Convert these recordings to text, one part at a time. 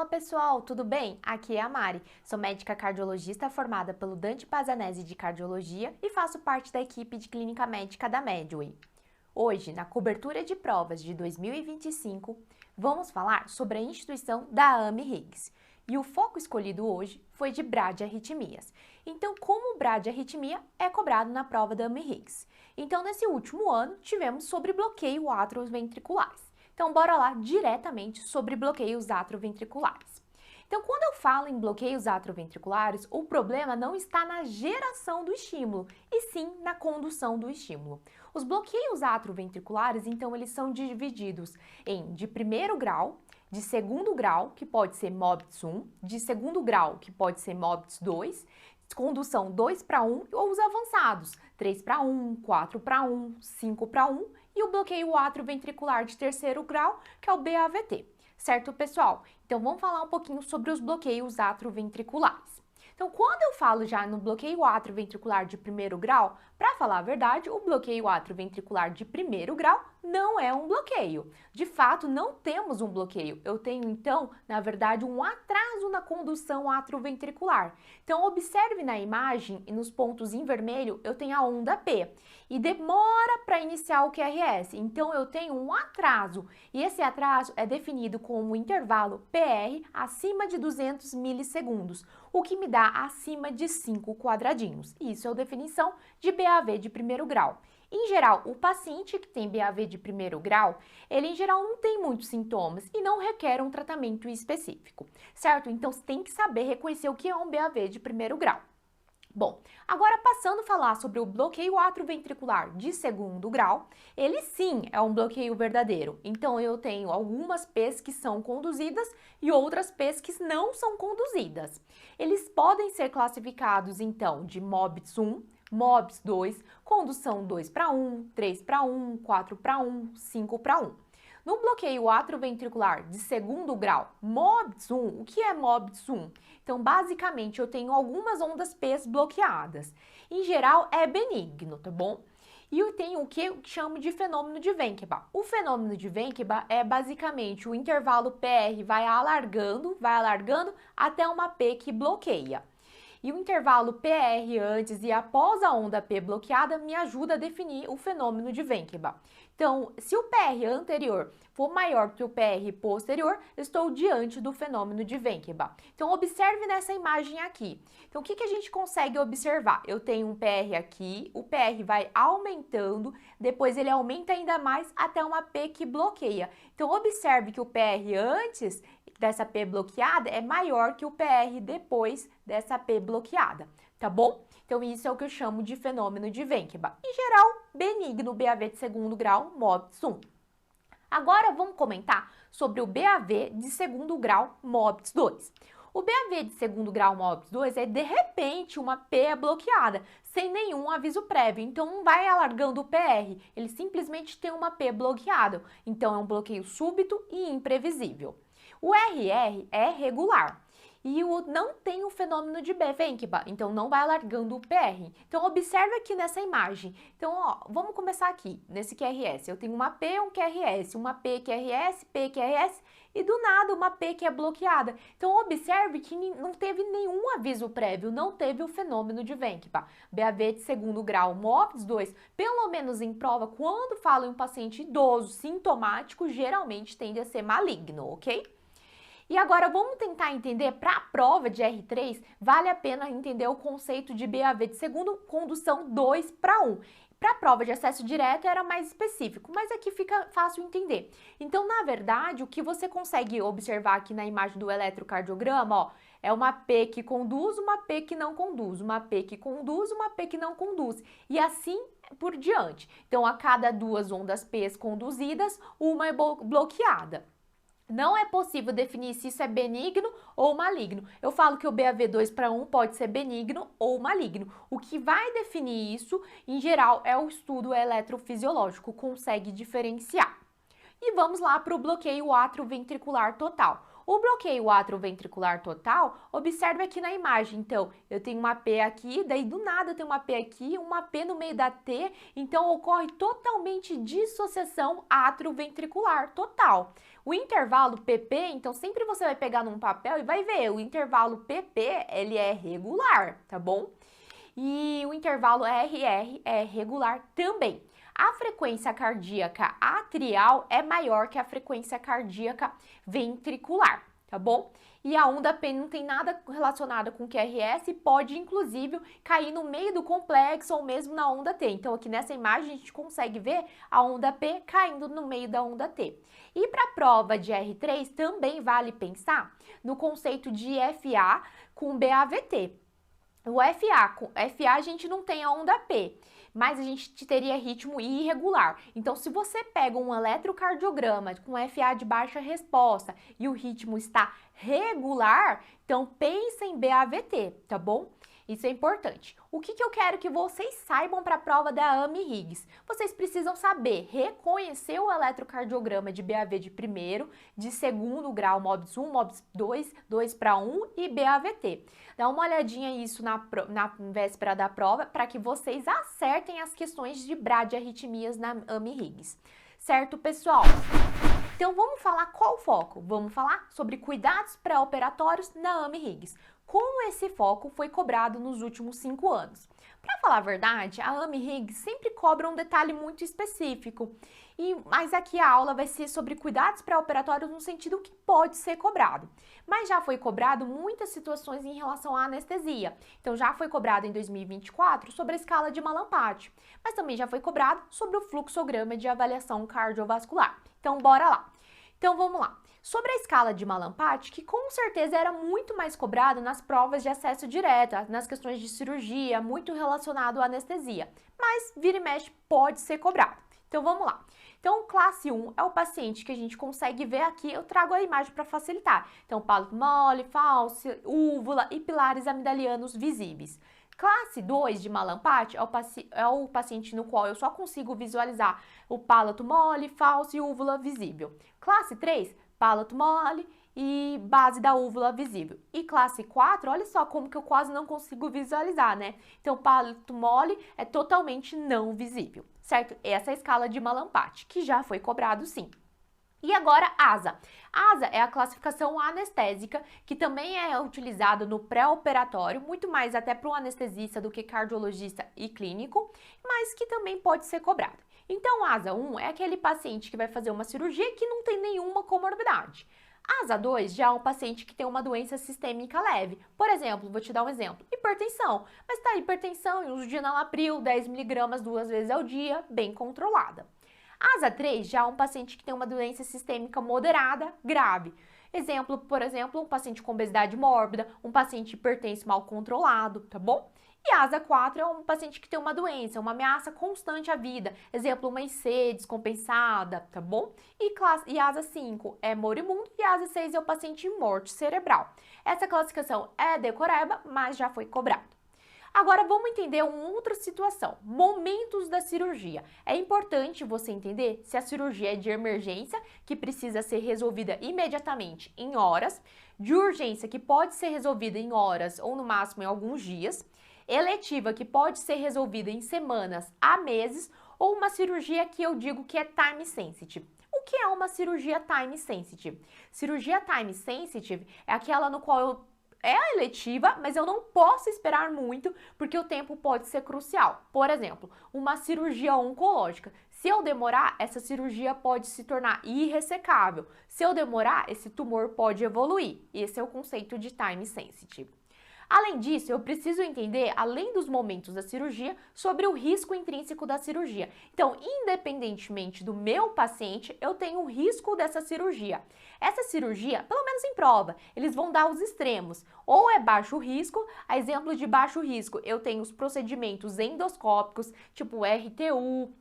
Fala pessoal, tudo bem? Aqui é a Mari, sou médica cardiologista formada pelo Dante Pazanese de Cardiologia e faço parte da equipe de Clínica Médica da Medway. Hoje, na cobertura de provas de 2025, vamos falar sobre a instituição da AMI-Higgs. E o foco escolhido hoje foi de bradiarritmias. Então, como bradiarritmia é cobrado na prova da AMI-Higgs? Então, nesse último ano, tivemos sobre bloqueio atrioventriculares. Então, bora lá diretamente sobre bloqueios atrioventriculares. Então, quando eu falo em bloqueios atrioventriculares, o problema não está na geração do estímulo, e sim na condução do estímulo. Os bloqueios atrioventriculares, então, eles são divididos em de primeiro grau, de segundo grau, que pode ser MOBITS 1, de segundo grau, que pode ser MOBITS 2, condução 2 para 1 ou os avançados, 3 para 1, 4 para 1, 5 para 1 e o bloqueio atrioventricular de terceiro grau, que é o BAVT. Certo, pessoal? Então, vamos falar um pouquinho sobre os bloqueios atrioventriculares. Então, quando eu falo já no bloqueio atrioventricular de primeiro grau, para falar a verdade, o bloqueio atrioventricular de primeiro grau não é um bloqueio. De fato, não temos um bloqueio. Eu tenho, então, na verdade, um atraso na condução atrioventricular. Então, observe na imagem e nos pontos em vermelho, eu tenho a onda P e demora para iniciar o QRS. Então, eu tenho um atraso e esse atraso é definido como um intervalo PR acima de 200 milissegundos, o que me dá acima de 5 quadradinhos. Isso é a definição de BAV de primeiro grau. Em geral, o paciente que tem BAV de primeiro grau, ele em geral não tem muitos sintomas e não requer um tratamento específico, certo? Então, você tem que saber reconhecer o que é um BAV de primeiro grau. Bom, agora passando a falar sobre o bloqueio atrioventricular de segundo grau, ele sim é um bloqueio verdadeiro. Então, eu tenho algumas P's que são conduzidas e outras P's que não são conduzidas. Eles podem ser classificados, então, de MOBITS 1, MOBITS 2, condução 2 para 1, 3 para 1, 4 para 1, 5 para 1. No bloqueio atrioventricular de segundo grau, MOBITS 1, o que é MOBITS 1? Então, basicamente, eu tenho algumas ondas P's bloqueadas. Em geral, é benigno, tá bom? E eu tenho o que eu chamo de fenômeno de Wenckebach. O fenômeno de Wenckebach é basicamente o intervalo PR vai alargando até uma P que bloqueia. E o intervalo PR antes e após a onda P bloqueada me ajuda a definir o fenômeno de Wenckebach. Então, se o PR anterior for maior que o PR posterior, estou diante do fenômeno de Wenckebach. Então, observe nessa imagem aqui. Então, o que a gente consegue observar? Eu tenho um PR aqui, o PR vai aumentando, depois ele aumenta ainda mais até uma P que bloqueia. Então, observe que o PR antes dessa P bloqueada é maior que o PR depois dessa P bloqueada, tá bom? Então, isso é o que eu chamo de fenômeno de Wenckebach. Em geral, benigno, BAV de segundo grau, MOBITS 1. Agora, vamos comentar sobre o BAV de segundo grau, MOBITS 2. O BAV de segundo grau, MOBITS 2, é de repente uma P bloqueada, sem nenhum aviso prévio. Então, não vai alargando o PR, ele simplesmente tem uma P bloqueada. Então, é um bloqueio súbito e imprevisível. O RR é regular e não tem o fenômeno de Wenckebach, então não vai alargando o PR. Então, observe aqui nessa imagem. Então, ó, vamos começar aqui, nesse QRS. Eu tenho uma P, um QRS, uma P, QRS, P, QRS e do nada uma P que é bloqueada. Então, observe que não teve nenhum aviso prévio, não teve o fenômeno de Wenckebach. BAV de segundo grau, MOBITS 2, pelo menos em prova, quando falo em um paciente idoso, sintomático, geralmente tende a ser maligno, ok? E agora vamos tentar entender, para a prova de R3, vale a pena entender o conceito de BAV de segundo, condução 2 para 1. Para a prova de acesso direto era mais específico, mas aqui fica fácil entender. Então, na verdade, o que você consegue observar aqui na imagem do eletrocardiograma, ó, é uma P que conduz, uma P que não conduz, uma P que conduz, uma P que não conduz, e assim por diante. Então, a cada duas ondas P's conduzidas, uma é bloqueada. Não é possível definir se isso é benigno ou maligno. Eu falo que o BAV 2 para 1 pode ser benigno ou maligno. O que vai definir isso, em geral, é o estudo eletrofisiológico, consegue diferenciar. E vamos lá para o bloqueio atrioventricular total. O bloqueio atrioventricular total, observe aqui na imagem, então, eu tenho uma P aqui, daí do nada eu tenho uma P aqui, uma P no meio da T, então ocorre totalmente dissociação atrioventricular total. O intervalo PP, então sempre você vai pegar num papel e vai ver, o intervalo PP, ele é regular, tá bom? E o intervalo RR é regular também. A frequência cardíaca atrial é maior que a frequência cardíaca ventricular, tá bom? E a onda P não tem nada relacionado com QRS e pode, inclusive, cair no meio do complexo ou mesmo na onda T. Então, aqui nessa imagem, a gente consegue ver a onda P caindo no meio da onda T. E para a prova de R3, também vale pensar no conceito de FA com BAVT. O FA a gente não tem a onda P, mas a gente teria ritmo irregular. Então, se você pega um eletrocardiograma com FA de baixa resposta e o ritmo está regular, então pensa em BAVT, tá bom? Isso é importante. O que eu quero que vocês saibam para a prova da AMI-Higgs? Vocês precisam saber reconhecer o eletrocardiograma de BAV de primeiro, de segundo grau, MOBS 1, MOBS 2, 2 para 1 e BAVT. Dá uma olhadinha isso na véspera da prova para que vocês acertem as questões de bradiarritmias na AMI-Higgs. Certo, pessoal? Então vamos falar qual o foco? Vamos falar sobre cuidados pré-operatórios na AMI-Higgs. Como esse foco foi cobrado nos últimos 5 anos. Para falar a verdade, a AMI-Higgs sempre cobra um detalhe muito específico, mas aqui a aula vai ser sobre cuidados pré-operatórios no sentido que pode ser cobrado. Mas já foi cobrado muitas situações em relação à anestesia. Então já foi cobrado em 2024 sobre a escala de Mallampati, mas também já foi cobrado sobre o fluxograma de avaliação cardiovascular. Então bora lá. Então vamos lá. Sobre a escala de Mallampati, que com certeza era muito mais cobrado nas provas de acesso direto, nas questões de cirurgia, muito relacionado à anestesia, mas vira e mexe pode ser cobrado. Então vamos lá. Então, classe 1 é o paciente que a gente consegue ver aqui, eu trago a imagem para facilitar. Então, palato mole, falso, úvula e pilares amidalianos visíveis. Classe 2 de Mallampati é o paciente no qual eu só consigo visualizar o palato mole, falso e úvula visível. Classe 3, palato mole e base da úvula visível. E classe 4, olha só como que eu quase não consigo visualizar, né? Então, palato mole é totalmente não visível, certo? Essa é a escala de Mallampati, que já foi cobrado sim. E agora, ASA. ASA é a classificação anestésica, que também é utilizada no pré-operatório, muito mais até para o anestesista do que cardiologista e clínico, mas que também pode ser cobrado. Então, ASA 1 é aquele paciente que vai fazer uma cirurgia que não tem nenhuma comorbidade. ASA 2 já é um paciente que tem uma doença sistêmica leve. Por exemplo, vou te dar um exemplo, hipertensão. Mas tá, hipertensão e uso de enalapril, 10 mg 2 vezes ao dia, bem controlada. ASA 3 já é um paciente que tem uma doença sistêmica moderada, grave. Exemplo, por exemplo, um paciente com obesidade mórbida, um paciente hipertenso mal controlado, tá bom? E ASA 4 é um paciente que tem uma doença, uma ameaça constante à vida. Exemplo, uma IC descompensada, tá bom? E ASA 5 é moribundo e ASA 6 é o paciente em morte cerebral. Essa classificação é decoreba, mas já foi cobrado. Agora vamos entender uma outra situação, momentos da cirurgia. É importante você entender se a cirurgia é de emergência, que precisa ser resolvida imediatamente em horas, de urgência, que pode ser resolvida em horas ou no máximo em alguns dias, eletiva, que pode ser resolvida em semanas a meses, ou uma cirurgia que eu digo que é time sensitive. O que é uma cirurgia time sensitive? Cirurgia time sensitive é aquela no qual é a eletiva, mas eu não posso esperar muito porque o tempo pode ser crucial. Por exemplo, uma cirurgia oncológica. Se eu demorar, essa cirurgia pode se tornar irressecável. Se eu demorar, esse tumor pode evoluir. Esse é o conceito de time sensitive. Além disso, eu preciso entender, além dos momentos da cirurgia, sobre o risco intrínseco da cirurgia. Então, independentemente do meu paciente, eu tenho o risco dessa cirurgia. Essa cirurgia, pelo menos em prova, eles vão dar os extremos. Ou é baixo risco, a exemplo de baixo risco, eu tenho os procedimentos endoscópicos, tipo RTU,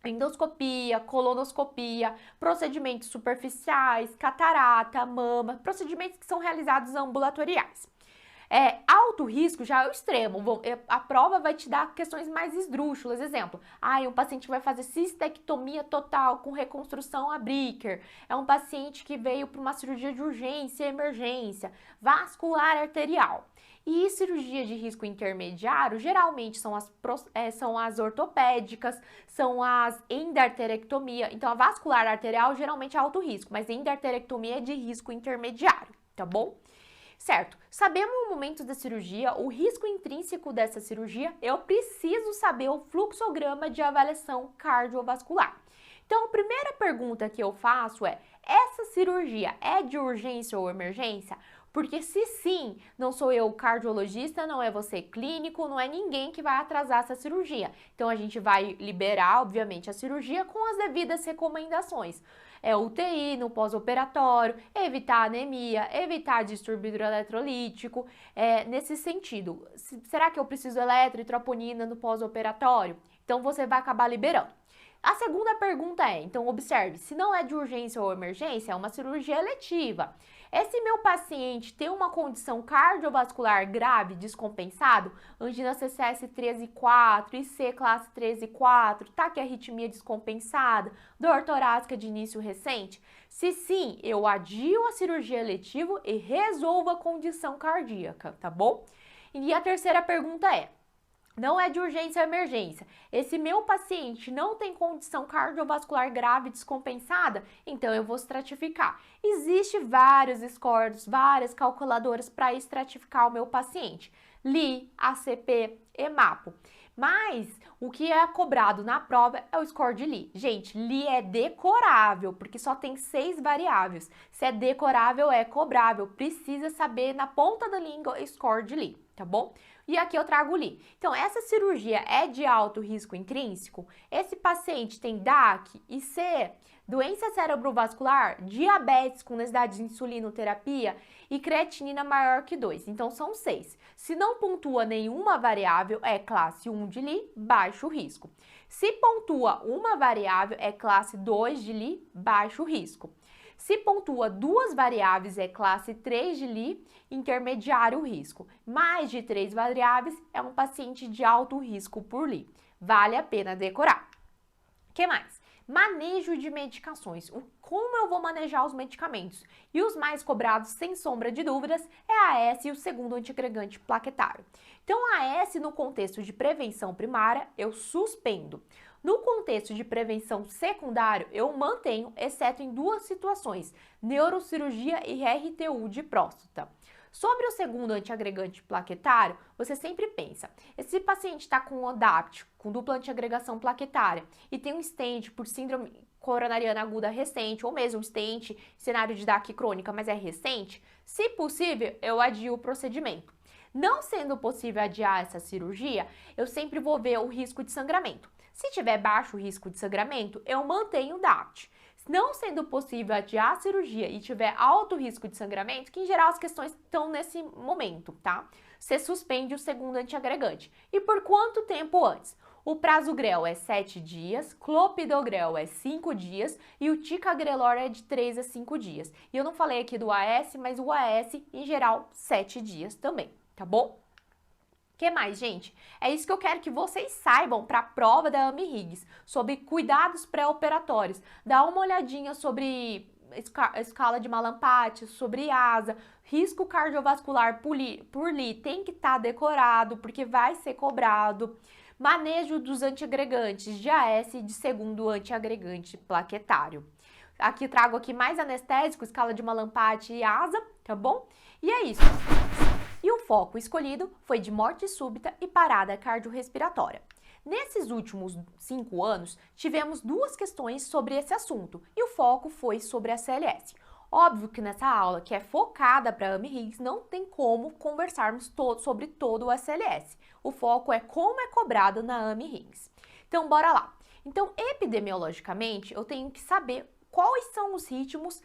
endoscopia, colonoscopia, procedimentos superficiais, catarata, mama, procedimentos que são realizados ambulatoriais. Alto risco já é o extremo. A prova vai te dar questões mais esdrúxulas. Exemplo, um paciente vai fazer cistectomia total com reconstrução a Bricker. É um paciente que veio para uma cirurgia de urgência e emergência, vascular arterial. E cirurgia de risco intermediário, geralmente são as ortopédicas, são as endarterectomia. Então, a vascular arterial geralmente é alto risco, mas endarterectomia é de risco intermediário, tá bom? Certo, sabemos o momento da cirurgia, o risco intrínseco dessa cirurgia, eu preciso saber o fluxograma de avaliação cardiovascular. Então, a primeira pergunta que eu faço é, essa cirurgia é de urgência ou emergência? Porque se sim, não sou eu cardiologista, não é você clínico, não é ninguém que vai atrasar essa cirurgia. Então, a gente vai liberar, obviamente, a cirurgia com as devidas recomendações. UTI no pós-operatório, evitar anemia, evitar distúrbio hidroeletrolítico, nesse sentido. Será que eu preciso eletrotroponina no pós-operatório? Então, você vai acabar liberando. A segunda pergunta então observe, se não é de urgência ou emergência, é uma cirurgia eletiva. Esse meu paciente tem uma condição cardiovascular grave descompensado, angina CCS 13,4, IC classe 13,4, taquiarritmia descompensada, dor torácica de início recente? Se sim, eu adio a cirurgia eletiva e resolvo a condição cardíaca, tá bom? E a terceira pergunta não é de urgência ou emergência. Esse meu paciente não tem condição cardiovascular grave descompensada, então eu vou estratificar. Existem vários scores, várias calculadoras para estratificar o meu paciente. LI, ACP, EMAPO. Mas o que é cobrado na prova é o score de LI. Gente, LI é decorável, porque só tem 6 variáveis. Se é decorável, é cobrável. Precisa saber na ponta da língua o score de LI, tá bom? E aqui eu trago o LI. Então, essa cirurgia é de alto risco intrínseco? Esse paciente tem DAC, IC, doença cerebrovascular, diabetes com necessidade de insulinoterapia e creatinina maior que 2. Então, são 6. Se não pontua nenhuma variável, é classe 1 de LI, baixo risco. Se pontua uma variável, é classe 2 de LI, baixo risco. Se pontua 2 variáveis, é classe 3 de LI, intermediário risco. Mais de 3 variáveis, é um paciente de alto risco por LI. Vale a pena decorar. O que mais? Manejo de medicações. Como eu vou manejar os medicamentos? E os mais cobrados, sem sombra de dúvidas, é a AS e o segundo antiagregante plaquetário. Então, a AS no contexto de prevenção primária, eu suspendo. No contexto de prevenção secundária, eu mantenho, exceto em 2 situações, neurocirurgia e RTU de próstata. Sobre o segundo antiagregante plaquetário, você sempre pensa, esse paciente está com ODAPT, com dupla antiagregação plaquetária, e tem um stent por síndrome coronariana aguda recente, ou mesmo um stent, cenário de DAC crônica, mas é recente, se possível, eu adio o procedimento. Não sendo possível adiar essa cirurgia, eu sempre vou ver o risco de sangramento. Se tiver baixo risco de sangramento, eu mantenho o DAPT. Não sendo possível adiar a cirurgia e tiver alto risco de sangramento, que em geral as questões estão nesse momento, tá? Você suspende o segundo antiagregante. E por quanto tempo antes? O prasugrel é 7 dias, clopidogrel é 5 dias e o ticagrelor é de 3 a 5 dias. E eu não falei aqui do AS, mas o AS, em geral, 7 dias também, tá bom? O que mais, gente? É isso que eu quero que vocês saibam para a prova da AMI Higgs, sobre cuidados pré-operatórios. Dá uma olhadinha sobre escala de Malampati, sobre asa, risco cardiovascular por LI tem que estar decorado, porque vai ser cobrado. Manejo dos antiagregantes de AS e de segundo antiagregante plaquetário. Aqui trago mais anestésico, escala de Malampati e asa, tá bom? E é isso. E o foco escolhido foi de morte súbita e parada cardiorrespiratória. Nesses últimos 5 anos, tivemos 2 questões sobre esse assunto e o foco foi sobre a CLS. Óbvio que nessa aula, que é focada para a AMI Higgs, não tem como conversarmos sobre todo o ACLS. O foco é como é cobrado na AMI Higgs. Então, bora lá. Então, epidemiologicamente, eu tenho que saber quais são os ritmos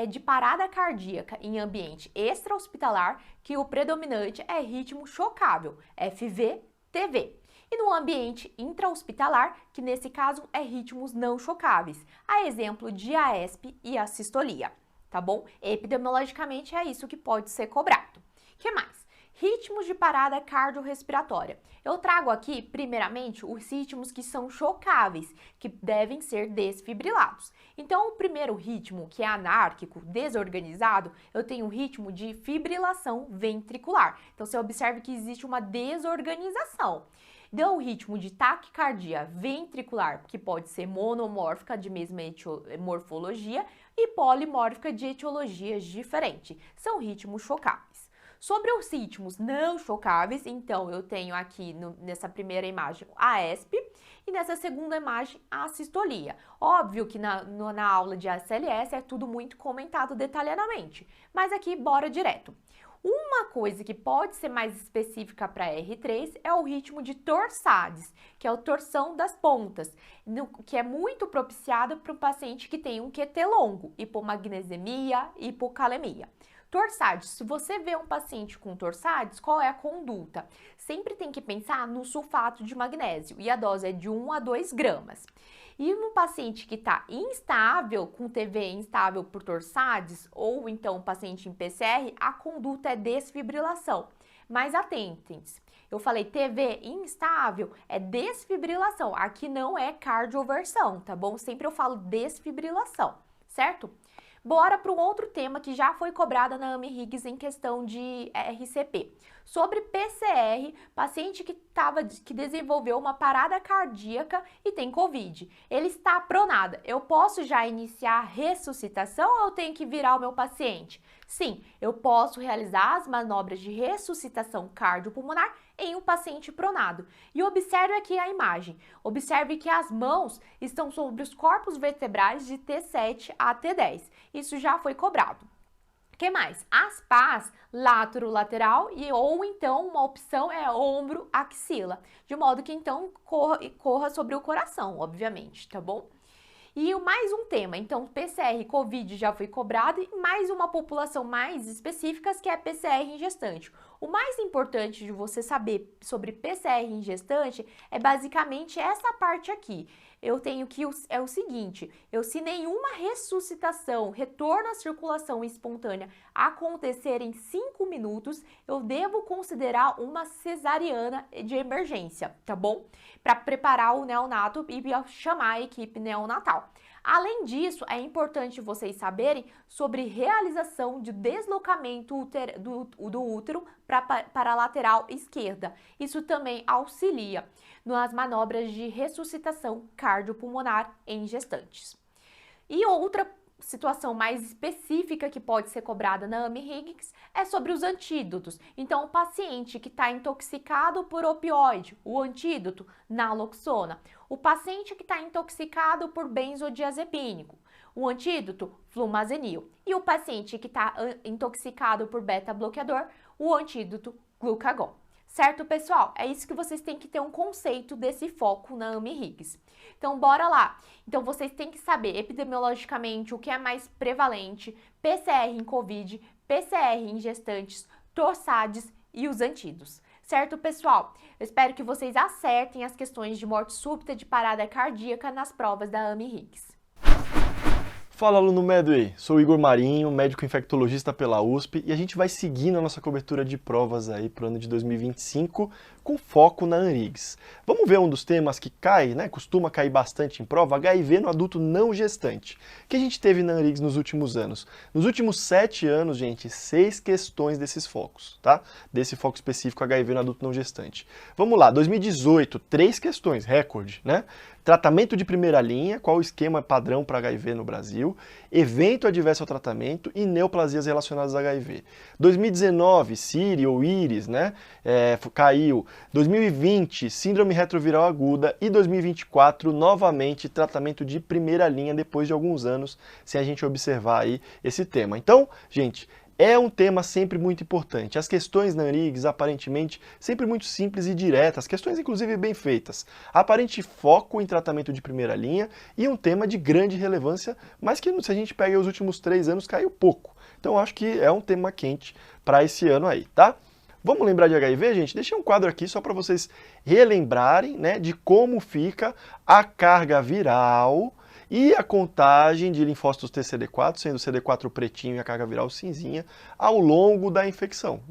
de parada cardíaca em ambiente extra-hospitalar, que o predominante é ritmo chocável, FV-TV. E no ambiente intra-hospitalar, que nesse caso é ritmos não chocáveis, a exemplo de AESP e a sistolia, tá bom? Epidemiologicamente é isso que pode ser cobrado. O que mais? ritmos de parada cardiorrespiratória. Eu trago aqui, primeiramente, os ritmos que são chocáveis, que devem ser desfibrilados. Então, o primeiro ritmo, que é anárquico, desorganizado, eu tenho o ritmo de fibrilação ventricular. Então, você observa que existe uma desorganização. Deu o ritmo de taquicardia ventricular, que pode ser monomórfica, de mesma morfologia, e polimórfica, de etiologias diferentes. São ritmos chocáveis. Sobre os ritmos não chocáveis, então eu tenho aqui nessa primeira imagem a ESP e nessa segunda imagem a sistolia. Óbvio que na aula de ACLS é tudo muito comentado detalhadamente, mas aqui bora direto. Uma coisa que pode ser mais específica para R3 é o ritmo de torsades, que é a torção das pontas, que é muito propiciado para o paciente que tem um QT longo, hipomagnesemia, hipocalemia. Torsades, se você vê um paciente com torsades, qual é a conduta? Sempre tem que pensar no sulfato de magnésio e a dose é de 1 a 2 gramas. E no paciente que está instável, com TV instável por torsades, ou então paciente em PCR, a conduta é desfibrilação. Mas atentem-se, eu falei TV instável, é desfibrilação, aqui não é cardioversão, tá bom? Sempre eu falo desfibrilação, certo? Bora para um outro tema que já foi cobrada na AMI Higgs em questão de RCP. Sobre PCR, paciente que desenvolveu uma parada cardíaca e tem COVID. Ele está pronado. Eu posso já iniciar a ressuscitação ou eu tenho que virar o meu paciente? Sim, eu posso realizar as manobras de ressuscitação cardiopulmonar em um paciente pronado. E observe aqui a imagem. Observe que as mãos estão sobre os corpos vertebrais de T7 a T10. Isso já foi cobrado. O que mais? As pás lateral ou então uma opção é ombro axila, de modo que então corra sobre o coração, obviamente, tá bom? E mais um tema, então PCR COVID já foi cobrado e mais uma população mais específica que é PCR em gestante. O mais importante de você saber sobre PCR em gestante é basicamente essa parte aqui. Eu tenho que é o seguinte, se nenhuma ressuscitação, retorno à circulação espontânea acontecer em 5 minutos, eu devo considerar uma cesariana de emergência, tá bom? Para preparar o neonato e chamar a equipe neonatal. Além disso, é importante vocês saberem sobre realização de deslocamento do útero para a lateral esquerda. Isso também auxilia nas manobras de ressuscitação cardiopulmonar em gestantes. E outra situação mais específica que pode ser cobrada na AMI Higgs é sobre os antídotos. Então, o paciente que está intoxicado por opioide, o antídoto naloxona. O paciente que está intoxicado por benzodiazepínico, o antídoto flumazenil. E o paciente que está intoxicado por beta-bloqueador, o antídoto glucagon. Certo, pessoal? É isso que vocês têm que ter um conceito desse foco na AMI Higgs. Então, bora lá. Então, vocês têm que saber epidemiologicamente o que é mais prevalente, PCR em COVID, PCR em gestantes, torsades e os antídotos. Certo, pessoal? Eu espero que vocês acertem as questões de morte súbita de parada cardíaca nas provas da AMI Higgs. Fala, aluno Medway, sou Igor Marinho, médico infectologista pela USP, e a gente vai seguindo a nossa cobertura de provas aí para o ano de 2025 com foco na ANRIGS. Vamos ver um dos temas que cai, costuma cair bastante em prova, HIV no adulto não gestante, que a gente teve na ANRIGS nos últimos anos. Nos últimos 7 anos, gente, 6 questões desses focos, tá? Desse foco específico HIV no adulto não gestante. Vamos lá, 2018, 3 questões, recorde, né? Tratamento de primeira linha, qual o esquema padrão para HIV no Brasil, evento adverso ao tratamento e neoplasias relacionadas a HIV. 2019, CIRI ou IRIS, caiu. 2020, síndrome retroviral aguda e 2024, novamente, tratamento de primeira linha depois de alguns anos, sem a gente observar aí esse tema. Então, gente, é um tema sempre muito importante. As questões na ANRIGS, aparentemente, sempre muito simples e diretas, questões inclusive bem feitas. Aparente foco em tratamento de primeira linha e um tema de grande relevância, mas que se a gente pega os últimos 3 anos caiu pouco. Então acho que é um tema quente para esse ano aí, tá? Vamos lembrar de HIV, gente? Deixei um quadro aqui só para vocês relembrarem, de como fica a carga viral e a contagem de linfócitos TCD4, sendo o CD4 pretinho e a carga viral cinzinha, ao longo da infecção,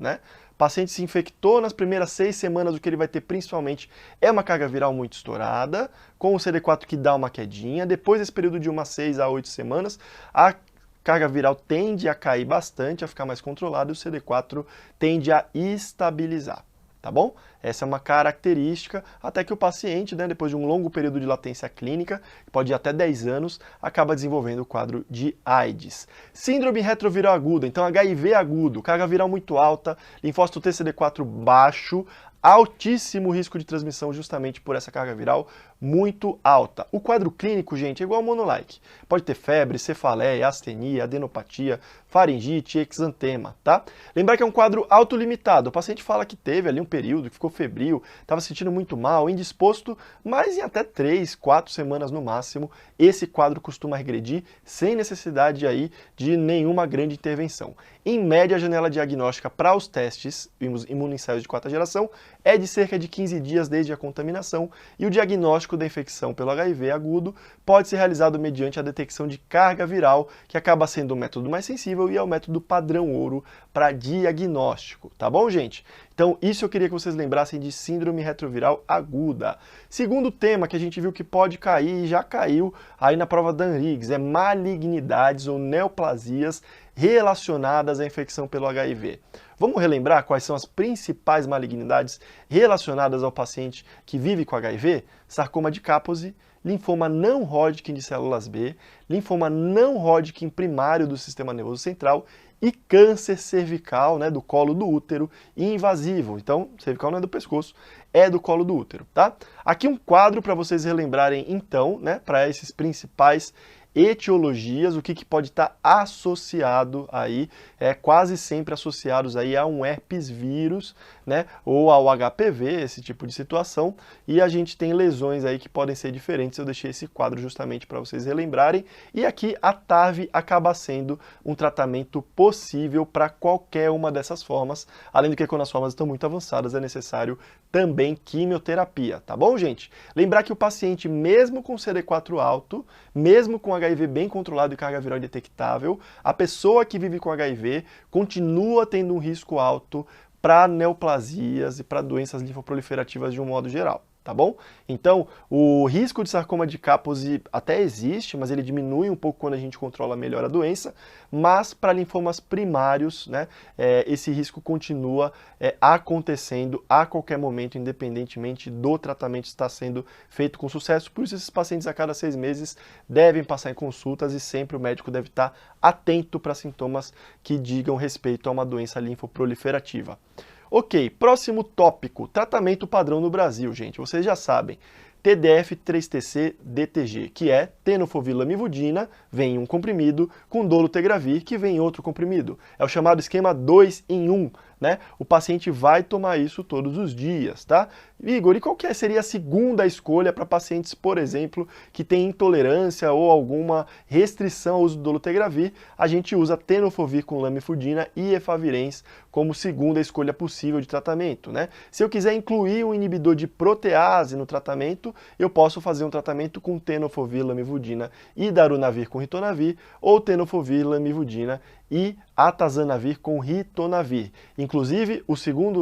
O paciente se infectou nas primeiras 6 semanas, o que ele vai ter principalmente é uma carga viral muito estourada, com o CD4 que dá uma quedinha. Depois desse período de umas 6 a 8 semanas, a carga viral tende a cair bastante, a ficar mais controlada, e o CD4 tende a estabilizar. Tá bom? Essa é uma característica, até que o paciente, né, depois de um longo período de latência clínica, que pode ir até 10 anos, acaba desenvolvendo o quadro de AIDS. Síndrome retroviral aguda, então HIV agudo, carga viral muito alta, linfócito TCD4 baixo, altíssimo risco de transmissão justamente por essa carga viral muito alta. O quadro clínico, gente, é igual ao monolike. Pode ter febre, cefaleia, astenia, adenopatia, faringite, exantema, tá? Lembrar que é um quadro autolimitado. O paciente fala que teve ali um período que ficou febril, estava se sentindo muito mal, indisposto, mas em até 3, 4 semanas no máximo, esse quadro costuma regredir sem necessidade aí de nenhuma grande intervenção. Em média, a janela diagnóstica para os testes imunoensaios de 4ª geração é de cerca de 15 dias desde a contaminação, e o diagnóstico da infecção pelo HIV agudo pode ser realizado mediante a detecção de carga viral, que acaba sendo o método mais sensível e é o método padrão ouro para diagnóstico, tá bom, gente? Então, isso eu queria que vocês lembrassem de síndrome retroviral aguda. Segundo tema que a gente viu que pode cair e já caiu aí na prova da ANRIGS é malignidades ou neoplasias relacionadas à infecção pelo HIV. Vamos relembrar quais são as principais malignidades relacionadas ao paciente que vive com HIV? Sarcoma de Kaposi, linfoma não Hodgkin de células B, linfoma não Hodgkin primário do sistema nervoso central e câncer cervical, né, do colo do útero e invasivo. Então, cervical não é do pescoço, é do colo do útero, tá? Aqui um quadro para vocês relembrarem, então, né, para esses principais etiologias, o que pode estar associado aí, quase sempre associados aí a um herpes vírus, né, ou ao HPV, esse tipo de situação, e a gente tem lesões aí que podem ser diferentes. Eu deixei esse quadro justamente para vocês relembrarem, e aqui a TAV acaba sendo um tratamento possível para qualquer uma dessas formas, além do que quando as formas estão muito avançadas é necessário também quimioterapia, tá bom, gente? Lembrar que o paciente, mesmo com CD4 alto, mesmo com HIV bem controlado e carga viral indetectável, a pessoa que vive com HIV continua tendo um risco alto para neoplasias e para doenças linfoproliferativas de um modo geral. Tá bom? Então, o risco de sarcoma de Kaposi até existe, mas ele diminui um pouco quando a gente controla melhor a doença, mas para linfomas primários, né, esse risco continua acontecendo a qualquer momento, independentemente do tratamento estar sendo feito com sucesso. Por isso, esses pacientes a cada 6 meses devem passar em consultas e sempre o médico deve estar atento para sintomas que digam respeito a uma doença linfoproliferativa. Ok, próximo tópico, tratamento padrão no Brasil, gente. Vocês já sabem, TDF-3TC-DTG, que é tenofovir lamivudina, vem em um comprimido, com dolutegravir, que vem em outro comprimido. É o chamado esquema 2 em 1, né? O paciente vai tomar isso todos os dias, tá? Igor, e qual que seria a segunda escolha para pacientes, por exemplo, que têm intolerância ou alguma restrição ao uso do dolutegravir? A gente usa tenofovir com lamifudina e efavirenz como segunda escolha possível de tratamento, né? Se eu quiser incluir um inibidor de protease no tratamento, eu posso fazer um tratamento com tenofovir, lamivudina e darunavir com ritonavir, ou tenofovir, lamivudina e atazanavir com ritonavir. Inclusive,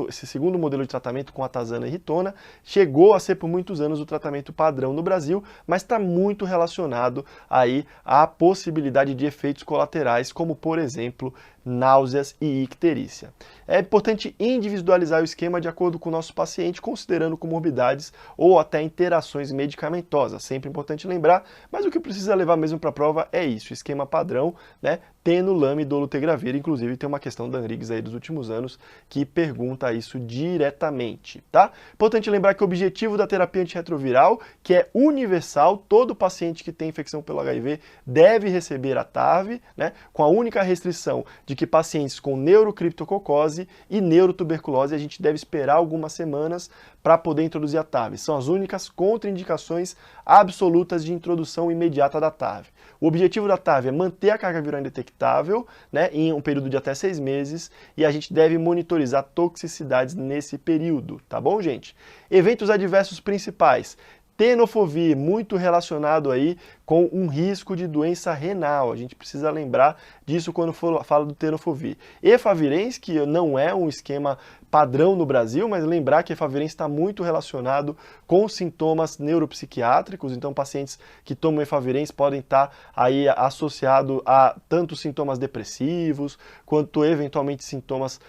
esse segundo modelo de tratamento com atazana e ritona chegou a ser por muitos anos o tratamento padrão no Brasil, mas está muito relacionado aí à possibilidade de efeitos colaterais, como por exemplo, náuseas e icterícia. É importante individualizar o esquema de acordo com o nosso paciente, considerando comorbidades ou até interações medicamentosas. Sempre importante lembrar, mas o que precisa levar mesmo para a prova é isso, esquema padrão, né? Teno, lame, dolutegravir. Inclusive tem uma questão da ANRIGS aí dos últimos anos que pergunta isso diretamente, tá? Importante lembrar que o objetivo da terapia antirretroviral, que é universal, todo paciente que tem infecção pelo HIV deve receber a TAV, né? Com a única restrição de que pacientes com neurocriptococose e neurotuberculose a gente deve esperar algumas semanas para poder introduzir a TAV. São as únicas contraindicações absolutas de introdução imediata da TAV. O objetivo da TAV é manter a carga viral indetectável, né, em um período de até 6 meses, e a gente deve monitorizar toxicidades nesse período, tá bom, gente? Eventos adversos principais. Tenofovir, muito relacionado aí com um risco de doença renal. A gente precisa lembrar disso quando fala do tenofovir. Efavirenz, que não é um esquema padrão no Brasil, mas lembrar que a efavirenz está muito relacionado com sintomas neuropsiquiátricos, então pacientes que tomam efavirenz podem estar aí associados a tanto sintomas depressivos, quanto eventualmente sintomas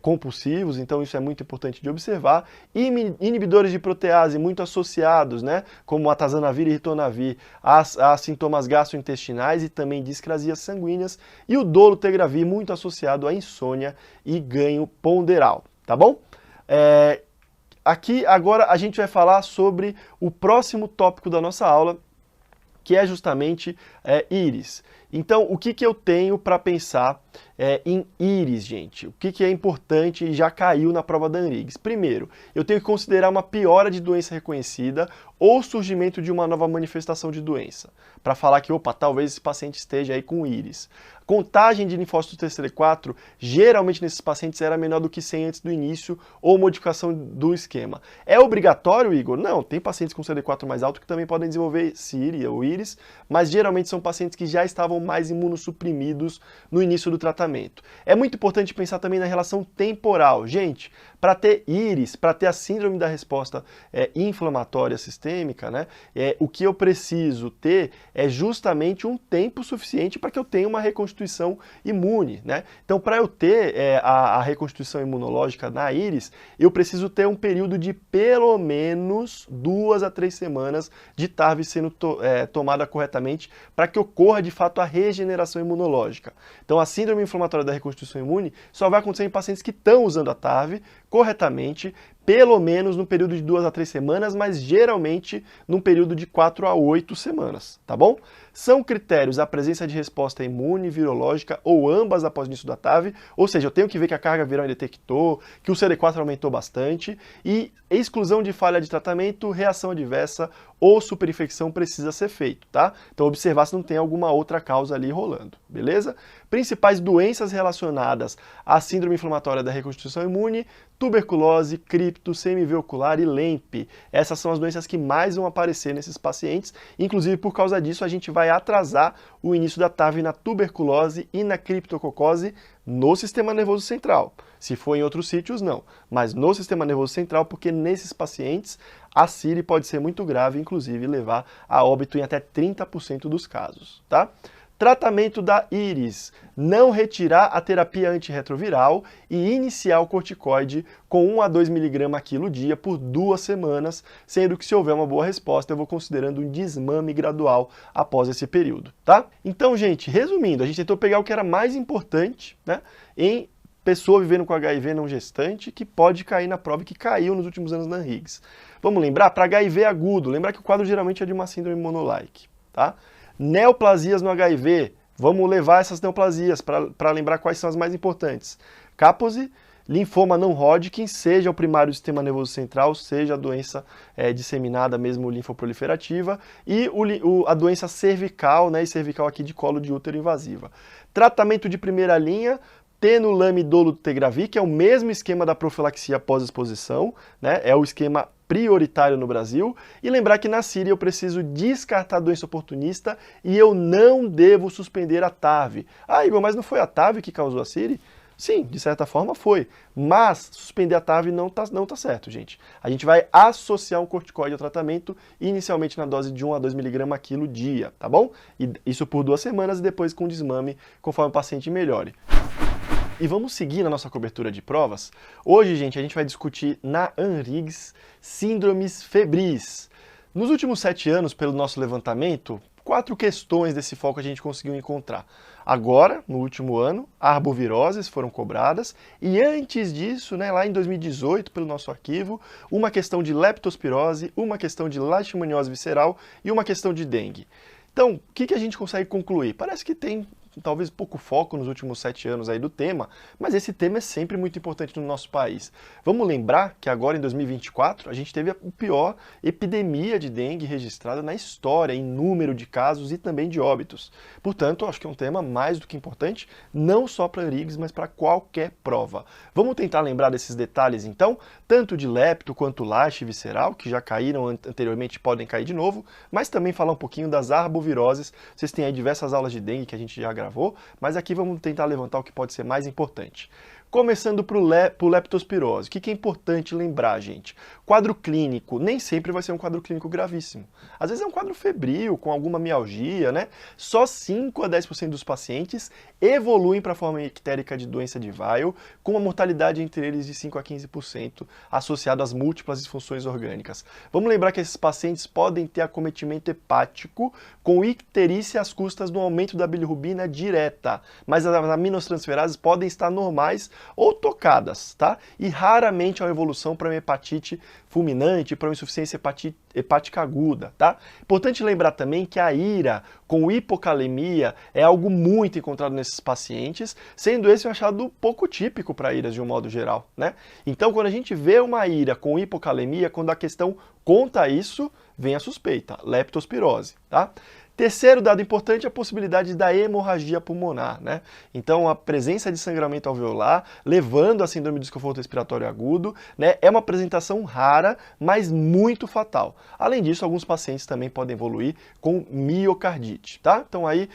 compulsivos, então isso é muito importante de observar. E inibidores de protease muito associados, né, como atazanavir e ritonavir, a sintomas gastrointestinais e também discrasias sanguíneas, e o dolutegravir muito associado à insônia e ganho ponderal. Tá bom? Aqui agora a gente vai falar sobre o próximo tópico da nossa aula, que é justamente íris. Então, o que eu tenho para pensar em íris, gente? O que é importante e já caiu na prova da ANRIGS? Primeiro, eu tenho que considerar uma piora de doença reconhecida ou surgimento de uma nova manifestação de doença, para falar que, opa, talvez esse paciente esteja aí com íris. Contagem de linfócitos TCD4, geralmente nesses pacientes era menor do que 100 antes do início ou modificação do esquema. É obrigatório, Igor? Não, tem pacientes com CD4 mais alto que também podem desenvolver CIRI ou íris, mas geralmente são pacientes que já estavam mais imunossuprimidos no início do tratamento. É muito importante pensar também na relação temporal. Gente, para ter íris, para ter a síndrome da resposta inflamatória sistêmica, né, o que eu preciso ter é justamente um tempo suficiente para que eu tenha uma reconstituição imune, né? Então, para eu ter a reconstituição imunológica na íris, eu preciso ter um período de pelo menos 2 a 3 semanas de TARV sendo tomada corretamente para que ocorra de fato a regeneração imunológica. Então, a síndrome inflamatória da reconstituição imune só vai acontecer em pacientes que estão usando a TARV corretamente, pelo menos no período de 2 a 3 semanas, mas geralmente num período de 4 a 8 semanas, tá bom? São critérios a presença de resposta imune, virológica ou ambas após o início da TAV, ou seja, eu tenho que ver que a carga viral detectou, que o CD4 aumentou bastante, e exclusão de falha de tratamento, reação adversa ou superinfecção precisa ser feito, tá? Então observar se não tem alguma outra causa ali rolando, beleza? Principais doenças relacionadas à síndrome inflamatória da reconstituição imune: tuberculose, cripto, CMV ocular e LEMP. Essas são as doenças que mais vão aparecer nesses pacientes, inclusive por causa disso a gente vai atrasar o início da TAV na tuberculose e na criptococose no sistema nervoso central. Se for em outros sítios, não, mas no sistema nervoso central, porque nesses pacientes a CIRI pode ser muito grave, inclusive levar a óbito em até 30% dos casos, tá? Tratamento da íris: não retirar a terapia antirretroviral e iniciar o corticoide com 1 a 2 mg a quilo dia por 2 semanas, sendo que se houver uma boa resposta eu vou considerando um desmame gradual após esse período, tá? Então, gente, resumindo, a gente tentou pegar o que era mais importante, né, em pessoa vivendo com HIV não gestante, que pode cair na prova e que caiu nos últimos anos na ANRIGS. Vamos lembrar, para HIV agudo, lembrar que o quadro geralmente é de uma síndrome monolike, tá? Neoplasias no HIV, vamos levar essas neoplasias para lembrar quais são as mais importantes. Kaposi, linfoma não Hodgkin, seja o primário do sistema nervoso central, seja a doença disseminada mesmo linfoproliferativa, e a doença cervical, né, e cervical aqui de colo de útero invasiva. Tratamento de primeira linha: tenulamidolutegravir, que é o mesmo esquema da profilaxia pós-exposição, né? É o esquema prioritário no Brasil. E lembrar que na CIRI eu preciso descartar a doença oportunista e eu não devo suspender a TAV. Ah, Igor, mas não foi a TAV que causou a CIRI? Sim, de certa forma foi, mas suspender a TAV não tá certo, gente. A gente vai associar um corticoide ao tratamento, inicialmente na dose de 1 a 2 mg a quilo dia, tá bom? E isso por 2 semanas e depois com desmame, conforme o paciente melhore. E vamos seguir na nossa cobertura de provas. Hoje, gente, a gente vai discutir na ANRIGS síndromes febris. Nos últimos 7 anos, pelo nosso levantamento, 4 questões desse foco a gente conseguiu encontrar. Agora, no último ano, arboviroses foram cobradas, e antes disso, né, lá em 2018, pelo nosso arquivo, uma questão de leptospirose, uma questão de leishmaniose visceral e uma questão de dengue. Então, o que a gente consegue concluir? Parece que tem talvez pouco foco nos últimos 7 anos aí do tema, mas esse tema é sempre muito importante no nosso país. Vamos lembrar que agora em 2024 a gente teve a pior epidemia de dengue registrada na história em número de casos e também de óbitos. Portanto, acho que é um tema mais do que importante, não só para a ANRIGS, mas para qualquer prova. Vamos tentar lembrar desses detalhes então, tanto de lepto quanto laxe visceral, que já caíram anteriormente e podem cair de novo, mas também falar um pouquinho das arboviroses. Vocês têm aí diversas aulas de dengue que a gente já gravou, mas aqui vamos tentar levantar o que pode ser mais importante. Começando por leptospirose. O que é importante lembrar, gente? Quadro clínico nem sempre vai ser um quadro clínico gravíssimo. Às vezes é um quadro febril, com alguma mialgia, né? Só 5 a 10% dos pacientes evoluem para a forma ictérica de doença de Weil, com uma mortalidade entre eles de 5 a 15%, associado às múltiplas disfunções orgânicas. Vamos lembrar que esses pacientes podem ter acometimento hepático com icterícia às custas do aumento da bilirrubina direta, mas as aminotransferases podem estar normais ou tocadas, tá? E raramente há uma evolução para uma hepatite fulminante, para uma insuficiência hepática aguda, tá? Importante lembrar também que a IRA com hipocalemia é algo muito encontrado nesses pacientes, sendo esse um achado pouco típico para IRAs de um modo geral, né? Então, quando a gente vê uma IRA com hipocalemia, quando a questão conta isso, vem a suspeita, leptospirose, tá? Terceiro dado importante é a possibilidade da hemorragia pulmonar, né? Então, a presença de sangramento alveolar, levando a síndrome de desconforto respiratório agudo, né? É uma apresentação rara, mas muito fatal. Além disso, alguns pacientes também podem evoluir com miocardite, tá? Então, aí,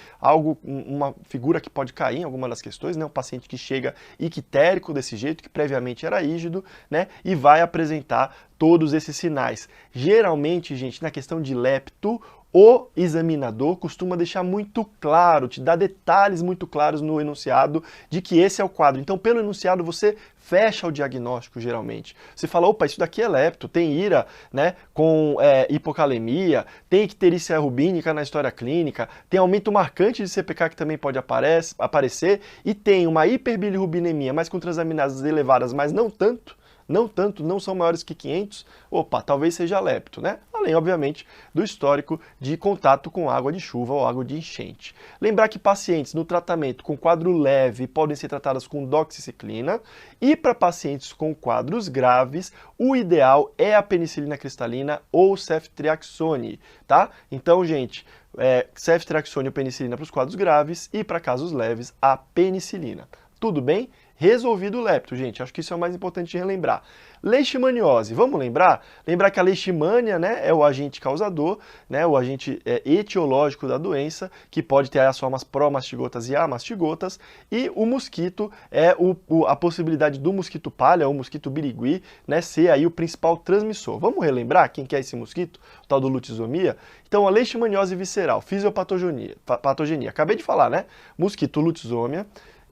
uma figura que pode cair em alguma das questões, né? Um paciente que chega ictérico desse jeito, que previamente era rígido, né? E vai apresentar todos esses sinais. Geralmente, gente, na questão de lepto, o examinador costuma deixar muito claro, te dá detalhes muito claros no enunciado de que esse é o quadro. Então, pelo enunciado, você fecha o diagnóstico, geralmente. Você fala, opa, isso daqui é lepto, tem IRA, né, com hipocalemia, tem icterícia rubínica na história clínica, tem aumento marcante de CPK que também pode aparecer, e tem uma hiperbilirrubinemia, mas com transaminases elevadas, mas não tanto, não são maiores que 500, opa, talvez seja lepto, né? Além, obviamente, do histórico de contato com água de chuva ou água de enchente. Lembrar que pacientes no tratamento com quadro leve podem ser tratadas com doxiciclina e para pacientes com quadros graves, o ideal é a penicilina cristalina ou ceftriaxone, tá? Então, gente, ceftriaxone ou penicilina para os quadros graves e para casos leves, a penicilina. Tudo bem? Resolvido o lepto, gente, acho que isso é o mais importante de relembrar. Leishmaniose, vamos lembrar? Lembrar que a leishmania, né, é o agente causador, né, o agente etiológico da doença, que pode ter as formas pró-mastigotas e amastigotas, e o mosquito é a possibilidade do mosquito palha, ou mosquito birigui, né, ser aí o principal transmissor. Vamos relembrar quem que é esse mosquito, o tal do lutisomia? Então, a leishmaniose visceral, fisiopatogenia, acabei de falar, né, mosquito lutisomia.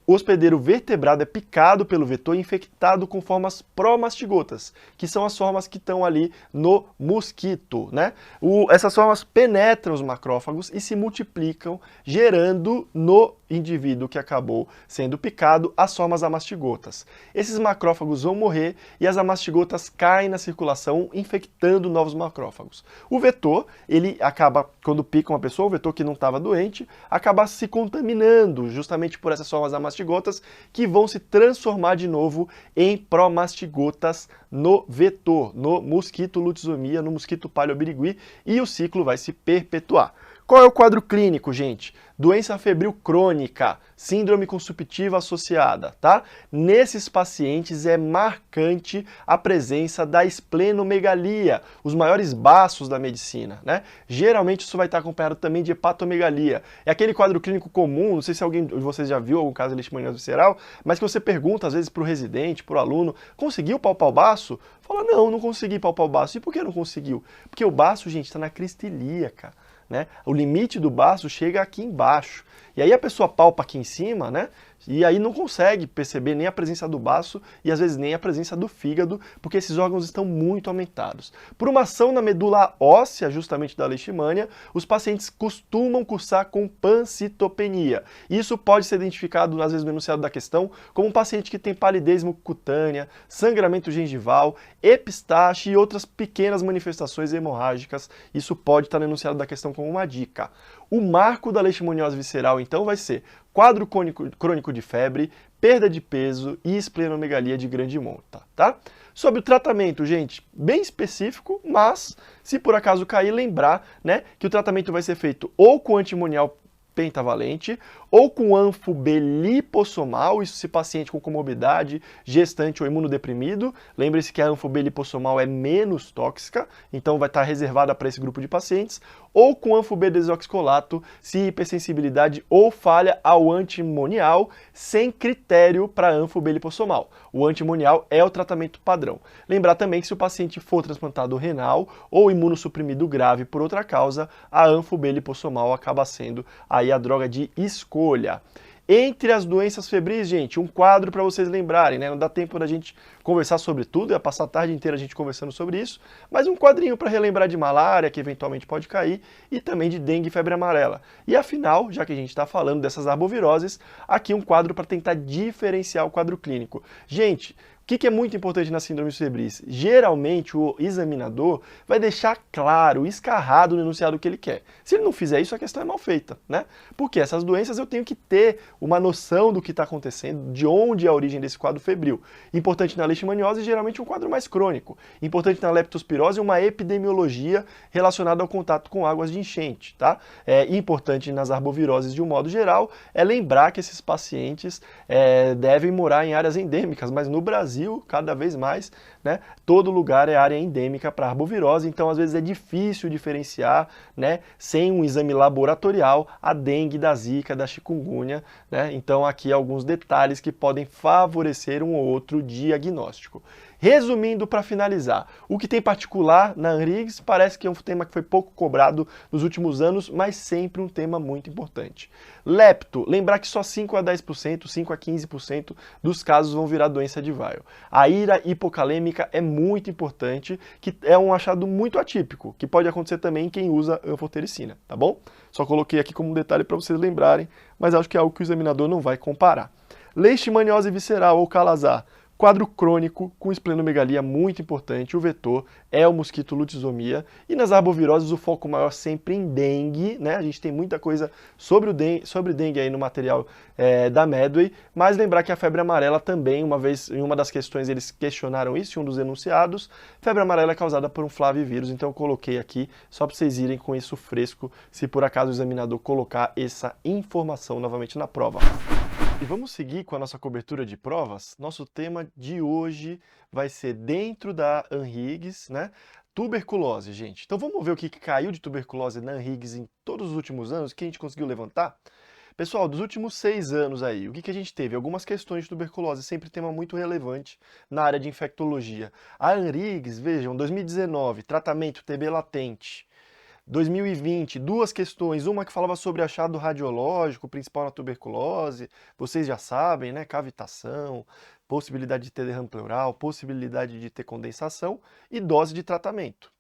O hospedeiro vertebrado é picado pelo vetor e infectado com formas pró-mastigotas, que são as formas que estão ali no mosquito, né? Essas formas penetram os macrófagos e se multiplicam, gerando no indivíduo que acabou sendo picado as formas amastigotas. Esses macrófagos vão morrer e as amastigotas caem na circulação, infectando novos macrófagos. O vetor, ele acaba, quando pica uma pessoa, o vetor que não estava doente, acaba se contaminando justamente por essas formas amastigotas que vão se transformar de novo em promastigotas no vetor, no mosquito lutisomia, no mosquito paleobirigui, e o ciclo vai se perpetuar. Qual é o quadro clínico, gente? Doença febril crônica, síndrome consumptiva associada, tá? Nesses pacientes é marcante a presença da esplenomegalia, os maiores baços da medicina, né? Geralmente isso vai estar acompanhado também de hepatomegalia. É aquele quadro clínico comum, não sei se alguém de vocês já viu algum caso de leishmaniose visceral, mas que você pergunta às vezes para o residente, para o aluno, conseguiu palpar o baço? Fala, não consegui palpar o baço. E por que não conseguiu? Porque o baço, gente, está na crista ilíaca. Né? O limite do baço chega aqui embaixo. E aí a pessoa palpa aqui em cima, né? E aí não consegue perceber nem a presença do baço e às vezes nem a presença do fígado, porque esses órgãos estão muito aumentados. Por uma ação na medula óssea, justamente da leishmania, os pacientes costumam cursar com pancitopenia. Isso pode ser identificado, às vezes, no enunciado da questão, como um paciente que tem palidez mucocutânea, sangramento gengival, epistaxe e outras pequenas manifestações hemorrágicas. Isso pode estar no enunciado da questão como uma dica. O marco da leishmaniose visceral, então, vai ser quadro crônico de febre, perda de peso e esplenomegalia de grande monta, tá? Sobre o tratamento, gente, bem específico, mas se por acaso cair, lembrar, né, que o tratamento vai ser feito ou com antimonial pentavalente, ou com anfo B lipossomal, isso se paciente com comorbidade, gestante ou imunodeprimido. Lembre-se que a anfo B lipossomal é menos tóxica, então vai estar reservada para esse grupo de pacientes, ou com anfo B desoxicolato, se hipersensibilidade ou falha ao antimonial, sem critério para anfo B lipossomal. O antimonial é o tratamento padrão. Lembrar também que se o paciente for transplantado renal ou imunossuprimido grave por outra causa, a anfo B lipossomal acaba sendo aí a droga de escolha. Entre as doenças febris, gente, um quadro para vocês lembrarem, né? Não dá tempo da gente conversar sobre tudo, ia passar a tarde inteira a gente conversando sobre isso, mas um quadrinho para relembrar de malária, que eventualmente pode cair, e também de dengue e febre amarela. E afinal, já que a gente está falando dessas arboviroses, aqui um quadro para tentar diferenciar o quadro clínico. Gente, o que é muito importante nas síndromes febris? Geralmente o examinador vai deixar claro, escarrado no enunciado o que ele quer. Se ele não fizer isso, a questão é mal feita, né? Porque essas doenças eu tenho que ter uma noção do que está acontecendo, de onde é a origem desse quadro febril. Importante na leishmaniose, geralmente um quadro mais crônico. Importante na leptospirose, uma epidemiologia relacionada ao contato com águas de enchente, tá? Importante nas arboviroses de um modo geral é lembrar que esses pacientes devem morar em áreas endêmicas, mas no Brasil, cada vez mais, né, todo lugar é área endêmica para arbovirose, então às vezes é difícil diferenciar, né, sem um exame laboratorial, a dengue da zika, da chikungunya, né? Então aqui alguns detalhes que podem favorecer um ou outro diagnóstico. Resumindo, para finalizar, o que tem particular na ANRIGS parece que é um tema que foi pouco cobrado nos últimos anos, mas sempre um tema muito importante. Lepto, lembrar que só 5 a 10%, 5 a 15% dos casos vão virar doença de Weill. A ira hipocalêmica é muito importante, que é um achado muito atípico, que pode acontecer também em quem usa anfotericina, tá bom? Só coloquei aqui como um detalhe para vocês lembrarem, mas acho que é algo que o examinador não vai comparar. Leishmaniose visceral ou calazar. Quadro crônico com esplenomegalia muito importante, o vetor é o mosquito lutisomia, e nas arboviroses o foco maior sempre em dengue, né? A gente tem muita coisa sobre dengue aí no material da Medway, mas lembrar que a febre amarela também, uma vez, em uma das questões eles questionaram isso, em um dos enunciados, febre amarela é causada por um flavivírus, então eu coloquei aqui só para vocês irem com isso fresco, se por acaso o examinador colocar essa informação novamente na prova. E vamos seguir com a nossa cobertura de provas. Nosso tema de hoje vai ser dentro da ANRIGS, né? Tuberculose, gente. Então vamos ver o que caiu de tuberculose na ANRIGS em todos os últimos anos, que a gente conseguiu levantar? Pessoal, dos últimos 6 anos aí, o que a gente teve? Algumas questões de tuberculose, sempre tema muito relevante na área de infectologia. A ANRIGS, vejam, 2019, tratamento TB latente. 2020, duas questões, uma que falava sobre achado radiológico, principal na tuberculose, vocês já sabem, né, cavitação, possibilidade de ter derrame pleural, possibilidade de ter condensação e dose de tratamento.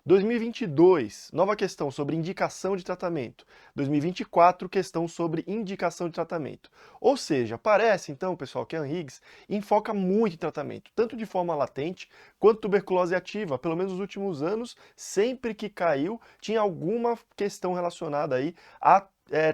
2022, nova questão sobre indicação de tratamento. 2024, questão sobre indicação de tratamento. Ou seja, parece então, pessoal, que a ANRIGS enfoca muito em tratamento, tanto de forma latente quanto tuberculose ativa. Pelo menos nos últimos anos, sempre que caiu, tinha alguma questão relacionada aí a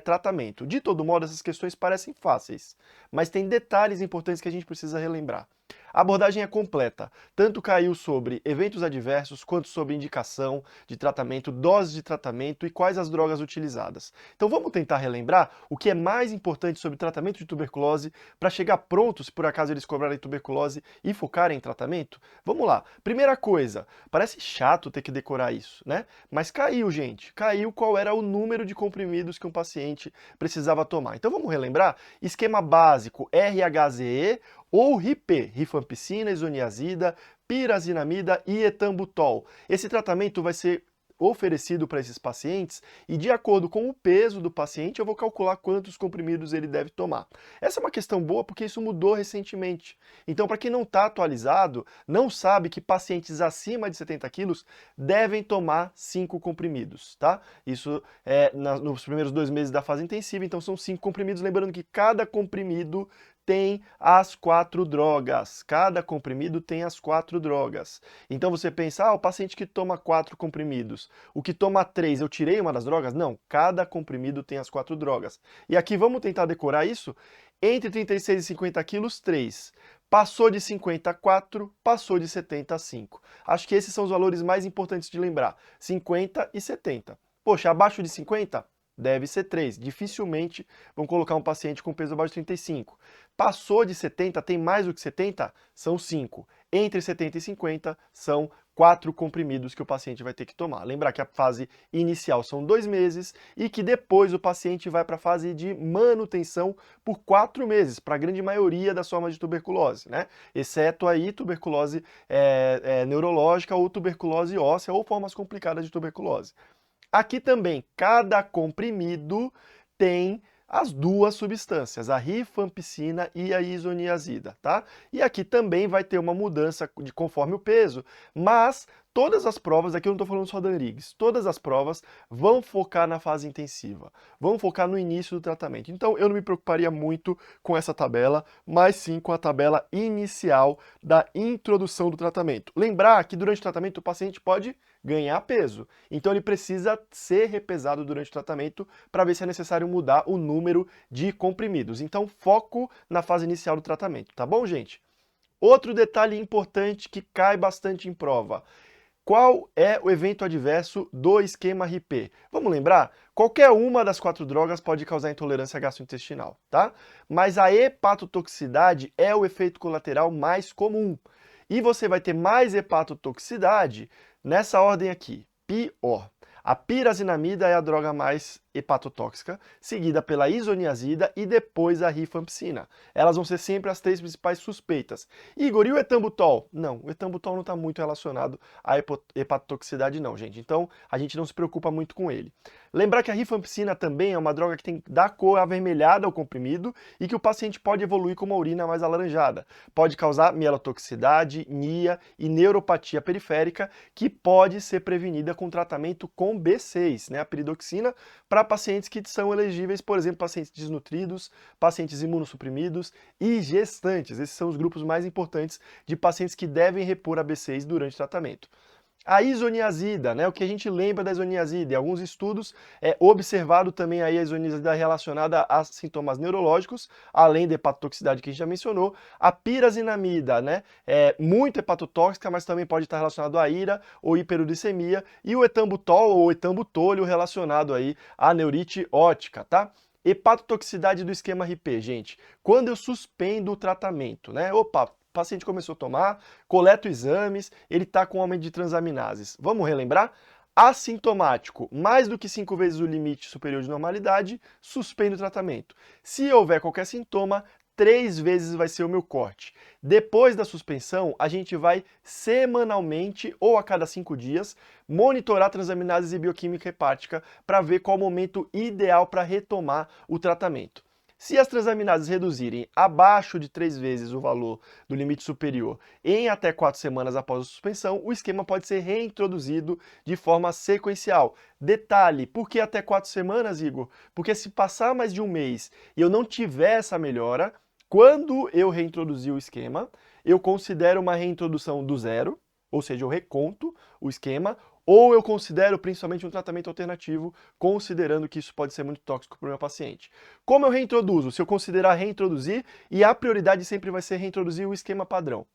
tratamento. De todo modo, essas questões parecem fáceis, mas tem detalhes importantes que a gente precisa relembrar. A abordagem é completa, tanto caiu sobre eventos adversos, quanto sobre indicação de tratamento, doses de tratamento e quais as drogas utilizadas. Então vamos tentar relembrar o que é mais importante sobre tratamento de tuberculose para chegar pronto, se por acaso eles cobrarem tuberculose e focarem em tratamento? Vamos lá. Primeira coisa, parece chato ter que decorar isso, né? Mas caiu, gente. Caiu qual era o número de comprimidos que um paciente precisava tomar. Então vamos relembrar? Esquema básico, RHZE ou RIP, rifampicina, isoniazida, pirazinamida e etambutol. Esse tratamento vai ser oferecido para esses pacientes e de acordo com o peso do paciente eu vou calcular quantos comprimidos ele deve tomar. Essa é uma questão boa porque isso mudou recentemente. Então, para quem não está atualizado, não sabe que pacientes acima de 70 quilos devem tomar 5 comprimidos, tá? Isso é nos primeiros 2 meses da fase intensiva, então são 5 comprimidos, lembrando que cada comprimido tem as 4 drogas. Cada comprimido tem as 4 drogas. Então você pensa, o paciente que toma 4 comprimidos, o que toma 3, eu tirei uma das drogas? Não, cada comprimido tem as 4 drogas. E aqui vamos tentar decorar isso? Entre 36 e 50 quilos, 3. Passou de 50 a 4, passou de 70 a 5. Acho que esses são os valores mais importantes de lembrar, 50 e 70. Poxa, abaixo de 50? deve ser 3. Dificilmente vão colocar um paciente com peso abaixo de 35. Passou de 70, tem mais do que 70? São 5. Entre 70 e 50, são 4 comprimidos que o paciente vai ter que tomar. Lembrar que a fase inicial são 2 meses e que depois o paciente vai para a fase de manutenção por 4 meses, para a grande maioria das formas de tuberculose, né? Exceto aí tuberculose neurológica ou tuberculose óssea ou formas complicadas de tuberculose. Aqui também, cada comprimido tem as duas substâncias, a rifampicina e a isoniazida, tá? E aqui também vai ter uma mudança conforme o peso, mas todas as provas, aqui eu não estou falando só da Anrigues, todas as provas vão focar na fase intensiva, vão focar no início do tratamento. Então eu não me preocuparia muito com essa tabela, mas sim com a tabela inicial da introdução do tratamento. Lembrar que durante o tratamento o paciente pode ganhar peso, então ele precisa ser repesado durante o tratamento para ver se é necessário mudar o número de comprimidos. Então foco na fase inicial do tratamento, tá bom, gente? Outro detalhe importante que cai bastante em prova. Qual é o evento adverso do esquema RIP? Vamos lembrar? Qualquer uma das 4 drogas pode causar intolerância gastrointestinal, tá? Mas a hepatotoxicidade é o efeito colateral mais comum. E você vai ter mais hepatotoxicidade nessa ordem aqui, pior. A pirazinamida é a droga mais hepatotóxica, seguida pela isoniazida e depois a rifampicina. Elas vão ser sempre as 3 principais suspeitas. Igor, e o etambutol? Não, o etambutol não está muito relacionado à hepatotoxicidade não, gente. Então, a gente não se preocupa muito com ele. Lembrar que a rifampicina também é uma droga que tem da cor avermelhada ao comprimido e que o paciente pode evoluir com uma urina mais alaranjada. Pode causar mielotoxicidade, NIA e neuropatia periférica, que pode ser prevenida com tratamento com B6, né, a piridoxina, para pacientes que são elegíveis, por exemplo, pacientes desnutridos, pacientes imunossuprimidos e gestantes. Esses são os grupos mais importantes de pacientes que devem repor a B6 durante o tratamento. A isoniazida, né? O que a gente lembra da isoniazida? Em alguns estudos é observado também aí a isoniazida relacionada a sintomas neurológicos, além da hepatotoxicidade que a gente já mencionou. A pirazinamida, né? É muito hepatotóxica, mas também pode estar relacionado à ira ou hiperuricemia. E o etambutol ou etambutolio relacionado aí à neurite óptica, tá? Hepatotoxicidade do esquema RIP, gente. Quando eu suspendo o tratamento, né? Opa, o paciente começou a tomar, coleta exames, ele está com aumento de transaminases. Vamos relembrar? Assintomático, mais do que 5 vezes o limite superior de normalidade, suspende o tratamento. Se houver qualquer sintoma, 3 vezes vai ser o meu corte. Depois da suspensão, a gente vai semanalmente ou a cada 5 dias monitorar transaminases e bioquímica hepática para ver qual o momento ideal para retomar o tratamento. Se as transaminases reduzirem abaixo de 3 vezes o valor do limite superior em até 4 semanas após a suspensão, o esquema pode ser reintroduzido de forma sequencial. Detalhe, por que até 4 semanas, Igor? Porque se passar mais de um mês e eu não tiver essa melhora, quando eu reintroduzir o esquema, eu considero uma reintrodução do zero, ou seja, eu reconto o esquema, ou eu considero principalmente um tratamento alternativo, considerando que isso pode ser muito tóxico para o meu paciente. Como eu reintroduzo? Se eu considerar reintroduzir, e a prioridade sempre vai ser reintroduzir o esquema padrão.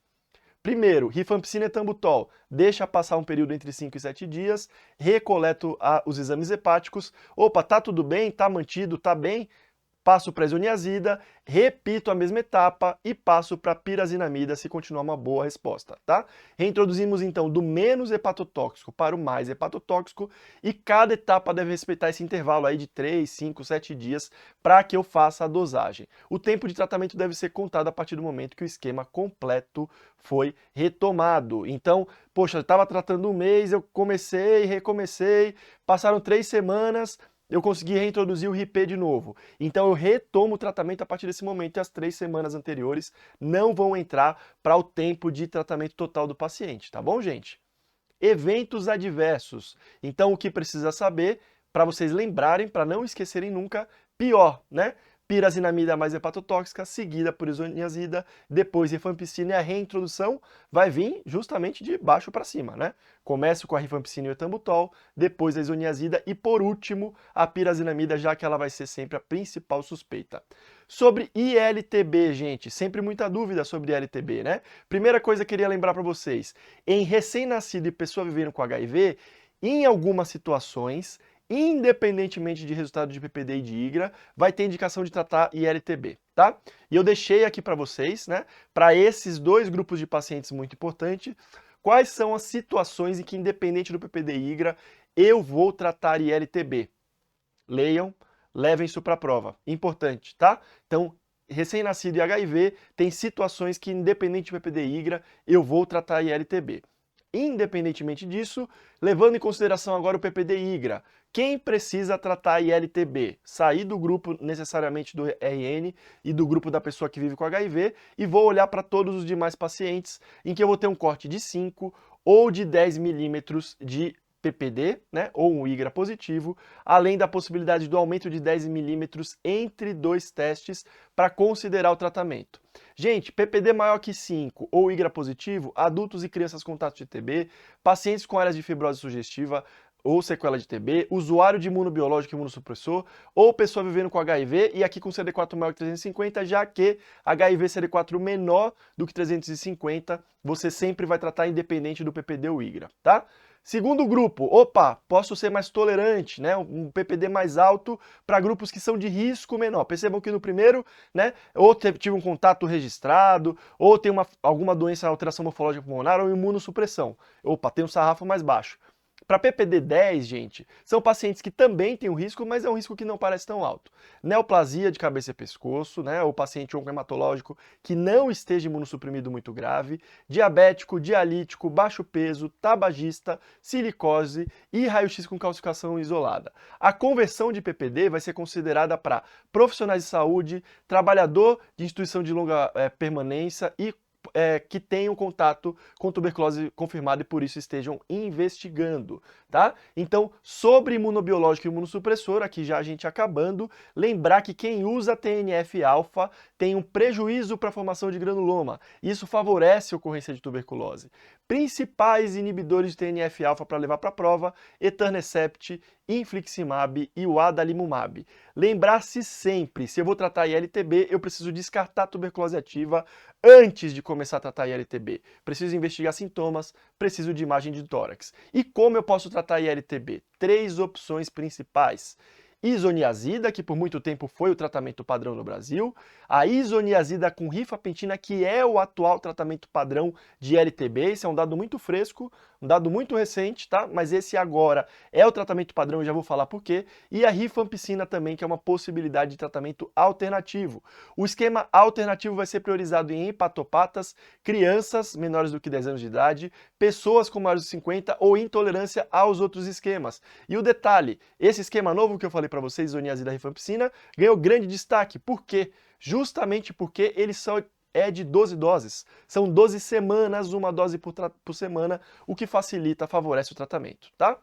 Primeiro, rifampicina e etambutol, deixa passar um período entre 5 e 7 dias, recoleto os exames hepáticos, opa, tá tudo bem, tá mantido, tá bem, passo para a isoniazida, repito a mesma etapa e passo para a pirazinamida se continuar uma boa resposta, tá? Reintroduzimos então do menos hepatotóxico para o mais hepatotóxico e cada etapa deve respeitar esse intervalo aí de 3, 5, 7 dias para que eu faça a dosagem. O tempo de tratamento deve ser contado a partir do momento que o esquema completo foi retomado. Então, poxa, eu estava tratando um mês, eu comecei, recomecei, passaram 3 semanas, eu consegui reintroduzir o RIP de novo. Então eu retomo o tratamento a partir desse momento e as 3 semanas anteriores não vão entrar para o tempo de tratamento total do paciente, tá bom, gente? Eventos adversos. Então o que precisa saber, para vocês lembrarem, para não esquecerem nunca, pior, né? Pirazinamida mais hepatotóxica, seguida por isoniazida, depois rifampicina e a reintrodução vai vir justamente de baixo para cima, né? Começo com a rifampicina e o etambutol, depois a isoniazida e por último a pirazinamida, já que ela vai ser sempre a principal suspeita. Sobre ILTB, gente, sempre muita dúvida sobre ILTB, né? Primeira coisa que eu queria lembrar para vocês, em recém-nascido e pessoa vivendo com HIV, em algumas situações, independentemente de resultado de PPD e de IGRA, vai ter indicação de tratar ILTB, tá? E eu deixei aqui para vocês, né, para esses dois grupos de pacientes muito importante, quais são as situações em que, independente do PPD e IGRA, eu vou tratar ILTB. Leiam, levem isso para a prova. Importante, tá? Então, recém-nascido e HIV, tem situações que, independente do PPD e IGRA, eu vou tratar ILTB. Independentemente disso, levando em consideração agora o PPD e IGRA, quem precisa tratar ILTB? Sair do grupo necessariamente do RN e do grupo da pessoa que vive com HIV e vou olhar para todos os demais pacientes em que eu vou ter um corte de 5 ou de 10 milímetros de PPD, né, ou um IGRA positivo, além da possibilidade do aumento de 10 milímetros entre dois testes para considerar o tratamento. Gente, PPD maior que 5 ou IGRA positivo, adultos e crianças com contato de TB, pacientes com áreas de fibrose sugestiva ou sequela de TB, usuário de imunobiológico e imunossupressor, ou pessoa vivendo com HIV e aqui com CD4 maior que 350, já que HIV CD4 menor do que 350, você sempre vai tratar independente do PPD ou IGRA, tá? Segundo grupo, posso ser mais tolerante, né? Um PPD mais alto para grupos que são de risco menor. Percebam que no primeiro, né, ou tive um contato registrado, ou tem alguma doença, alteração morfológica pulmonar ou imunossupressão. Tem um sarrafo mais baixo. Para PPD 10, gente, são pacientes que também têm um risco, mas é um risco que não parece tão alto. Neoplasia de cabeça e pescoço, né, ou paciente oncohematológico que não esteja imunossuprimido muito grave, diabético, dialítico, baixo peso, tabagista, silicose e raio-x com calcificação isolada. A conversão de PPD vai ser considerada para profissionais de saúde, trabalhador de instituição de longa permanência e que tenham contato com tuberculose confirmada e por isso estejam investigando, tá? Então, sobre imunobiológico e imunossupressor, aqui já a gente acabando, lembrar que quem usa TNF-alfa tem um prejuízo para a formação de granuloma. Isso favorece a ocorrência de tuberculose. Principais inibidores de TNF-alfa para levar para a prova, etanercept, infliximab e o adalimumab. Lembrar-se sempre, se eu vou tratar ILTB, eu preciso descartar a tuberculose ativa antes de começar a tratar ILTB. Preciso investigar sintomas, preciso de imagem de tórax. E como eu posso tratar ILTB? 3 opções principais. Isoniazida, que por muito tempo foi o tratamento padrão no Brasil, a isoniazida com rifampicina, que é o atual tratamento padrão de ILTB, esse é um dado muito fresco, um dado muito recente, tá? Mas esse agora é o tratamento padrão, eu já vou falar por quê, e a rifampicina também, que é uma possibilidade de tratamento alternativo. O esquema alternativo vai ser priorizado em hepatopatas, crianças menores do que 10 anos de idade, pessoas com mais de 50 ou intolerância aos outros esquemas. E o detalhe, esse esquema novo que eu falei para vocês, isoniazida rifampicina, ganhou grande destaque. Por quê? Justamente porque eles são de 12 doses. São 12 semanas, uma dose por semana, o que facilita, favorece o tratamento, tá?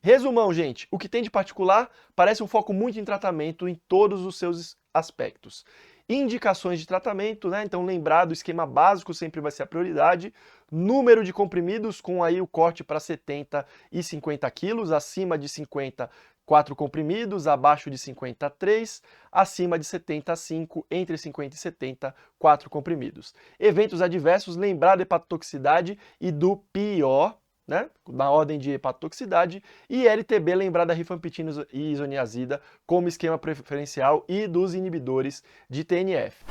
Resumão, gente, o que tem de particular parece um foco muito em tratamento em todos os seus aspectos. Indicações de tratamento, né? Então lembrar do esquema básico sempre vai ser a prioridade. Número de comprimidos com aí o corte para 70 e 50 quilos, acima de 50, 4 comprimidos, abaixo de 50, 3, acima de 70, 5, entre 50 e 70, 4 comprimidos. Eventos adversos, lembrar da hepatotoxicidade e do pior, né, na ordem de hepatotoxicidade, e LTB, lembrar da rifampicina e isoniazida como esquema preferencial e dos inibidores de TNF.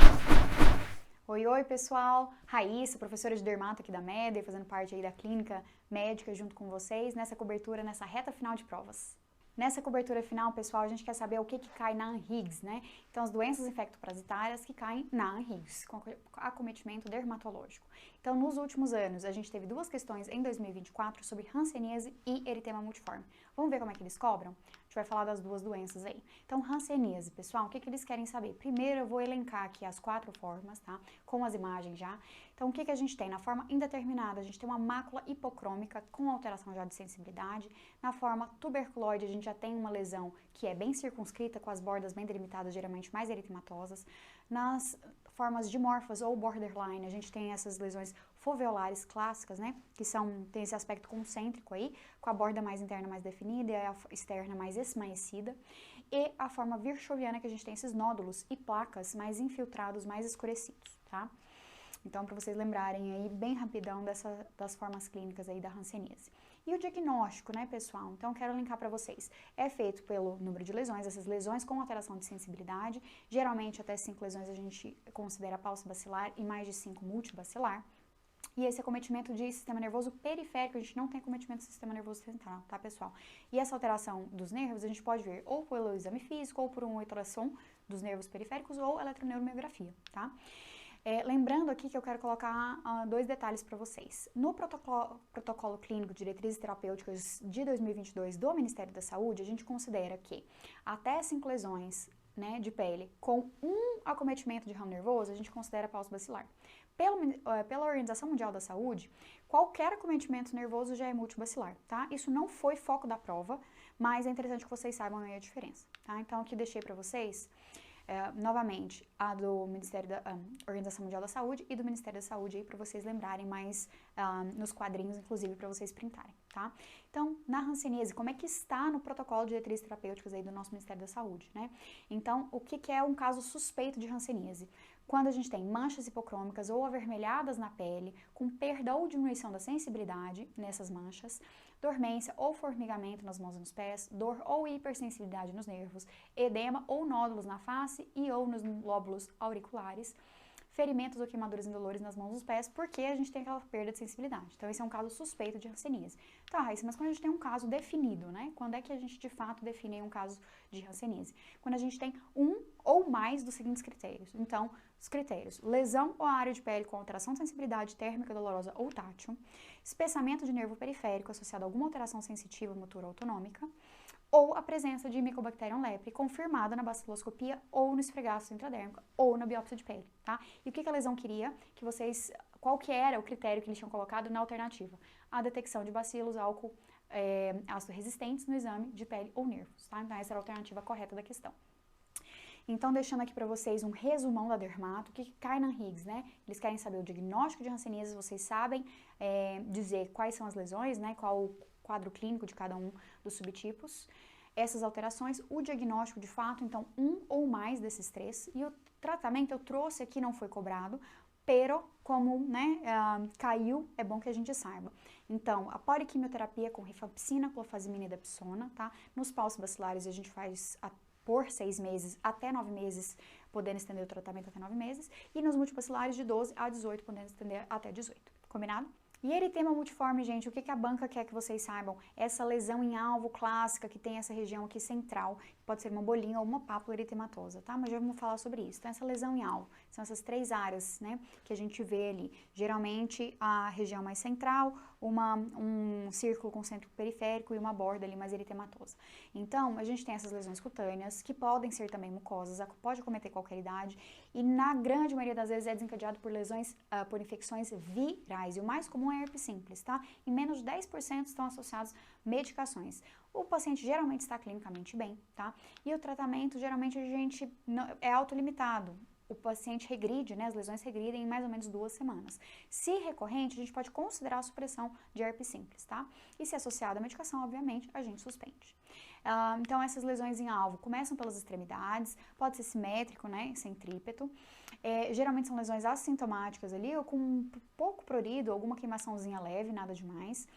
Oi, pessoal! Raíssa, professora de dermato aqui da MED, fazendo parte aí da clínica médica junto com vocês nessa cobertura, nessa reta final de provas. Nessa cobertura final, pessoal, a gente quer saber o que cai na ANHIGS, né? Então, as doenças infectoparasitárias que caem na ANHIGS, com acometimento dermatológico. Então, nos últimos anos, a gente teve 2 questões em 2024 sobre hanseníase e eritema multiforme. Vamos ver como é que eles cobram? A gente vai falar das 2 doenças aí. Então, hanseníase, pessoal, o que eles querem saber? Primeiro, eu vou elencar aqui as 4 formas, tá? Com as imagens já. Então, o que a gente tem? Na forma indeterminada, a gente tem uma mácula hipocrômica com alteração já de sensibilidade. Na forma tuberculoide, a gente já tem uma lesão que é bem circunscrita, com as bordas bem delimitadas, geralmente mais eritematosas. Nas formas dimorfas ou borderline, a gente tem essas lesões foveolares clássicas, né, que tem esse aspecto concêntrico aí, com a borda mais interna mais definida e a externa mais esmaecida. E a forma virchoviana, que a gente tem esses nódulos e placas mais infiltrados, mais escurecidos, tá? Então, para vocês lembrarem aí bem rapidão das formas clínicas aí da hanseníase. E o diagnóstico, né, pessoal? Então, quero linkar para vocês. É feito pelo número de lesões, essas lesões com alteração de sensibilidade. Geralmente, até 5 lesões a gente considera paucibacilar e mais de 5 multibacilar. E esse acometimento de sistema nervoso periférico, a gente não tem acometimento do sistema nervoso central, tá, pessoal? E essa alteração dos nervos a gente pode ver ou pelo exame físico, ou por uma ultrassom dos nervos periféricos, ou eletroneuromiografia, tá? Lembrando aqui que eu quero colocar 2 detalhes para vocês. No protocolo clínico de diretrizes terapêuticas de 2022 do Ministério da Saúde, a gente considera que até 5 lesões, né, de pele com um acometimento de ramo nervoso, a gente considera paucibacilar. Pela Organização Mundial da Saúde, qualquer acometimento nervoso já é multibacilar, tá? Isso não foi foco da prova, mas é interessante que vocês saibam aí a diferença, tá? Então, aqui deixei para vocês, novamente, a do Ministério da Organização Mundial da Saúde e do Ministério da Saúde aí para vocês lembrarem mais nos quadrinhos, inclusive, para vocês printarem, tá? Então, na hanseníase, como é que está no protocolo de diretrizes terapêuticas aí do nosso Ministério da Saúde, né? Então, o que é um caso suspeito de hanseníase? Quando a gente tem manchas hipocrômicas ou avermelhadas na pele, com perda ou diminuição da sensibilidade nessas manchas, dormência ou formigamento nas mãos e nos pés, dor ou hipersensibilidade nos nervos, edema ou nódulos na face e ou nos lóbulos auriculares, ferimentos ou queimaduras indolores nas mãos e nos pés, porque a gente tem aquela perda de sensibilidade. Então, esse é um caso suspeito de hanseníase. Tá, Raíssa, mas quando a gente tem um caso definido, né? Quando é que a gente, de fato, define um caso de hanseníase? Quando a gente tem um ou mais dos seguintes critérios. Então, os critérios: lesão ou área de pele com alteração de sensibilidade térmica, dolorosa ou tátil, espessamento de nervo periférico associado a alguma alteração sensitiva, motora ou autonômica, ou a presença de Mycobacterium leprae confirmada na baciloscopia ou no esfregaço intradérmico ou na biópsia de pele, tá? E o que a lesão queria? Que vocês, qual que era o critério que eles tinham colocado na alternativa? A detecção de bacilos, álcool, ácido resistentes no exame de pele ou nervos, tá? Então essa era a alternativa correta da questão. Então, deixando aqui para vocês um resumão da dermato, o que cai na Higgs, né? Eles querem saber o diagnóstico de hanseníase, vocês sabem dizer quais são as lesões, né? Qual o quadro clínico de cada um dos subtipos, essas alterações, o diagnóstico de fato, então um ou mais desses 3, e o tratamento eu trouxe aqui, não foi cobrado, pero como, né, caiu, é bom que a gente saiba. Então, a poliquimioterapia com rifampicina, clofazimina e dapsona, tá? Nos paucibacilares a gente faz por 6 meses até 9 meses, podendo estender o tratamento até 9 meses, e nos multibacilares de 12 a 18, podendo estender até 18. Combinado? E eritema multiforme, gente, o que a banca quer que vocês saibam? Essa lesão em alvo clássica que tem essa região aqui central, pode ser uma bolinha ou uma pápula eritematosa, tá? Mas já vamos falar sobre isso. Então, essa lesão em alvo, são essas 3 áreas, né, que a gente vê ali. Geralmente, a região mais central, um círculo concêntrico periférico e uma borda ali mais eritematosa. Então, a gente tem essas lesões cutâneas, que podem ser também mucosas, pode acometer qualquer idade, e na grande maioria das vezes é desencadeado por lesões, por infecções virais, e o mais comum é herpes simples, tá? Em menos de 10% estão associados medicações. O paciente geralmente está clinicamente bem, tá? E o tratamento, geralmente, a gente é autolimitado. O paciente regride, né? As lesões regridem em mais ou menos 2 semanas. Se recorrente, a gente pode considerar a supressão de herpes simples, tá? E se associado à medicação, obviamente, a gente suspende. Então, essas lesões em alvo começam pelas extremidades, pode ser simétrico, né? Centrípeto. Geralmente são lesões assintomáticas ali, ou com um pouco prurido, alguma queimaçãozinha leve, nada demais.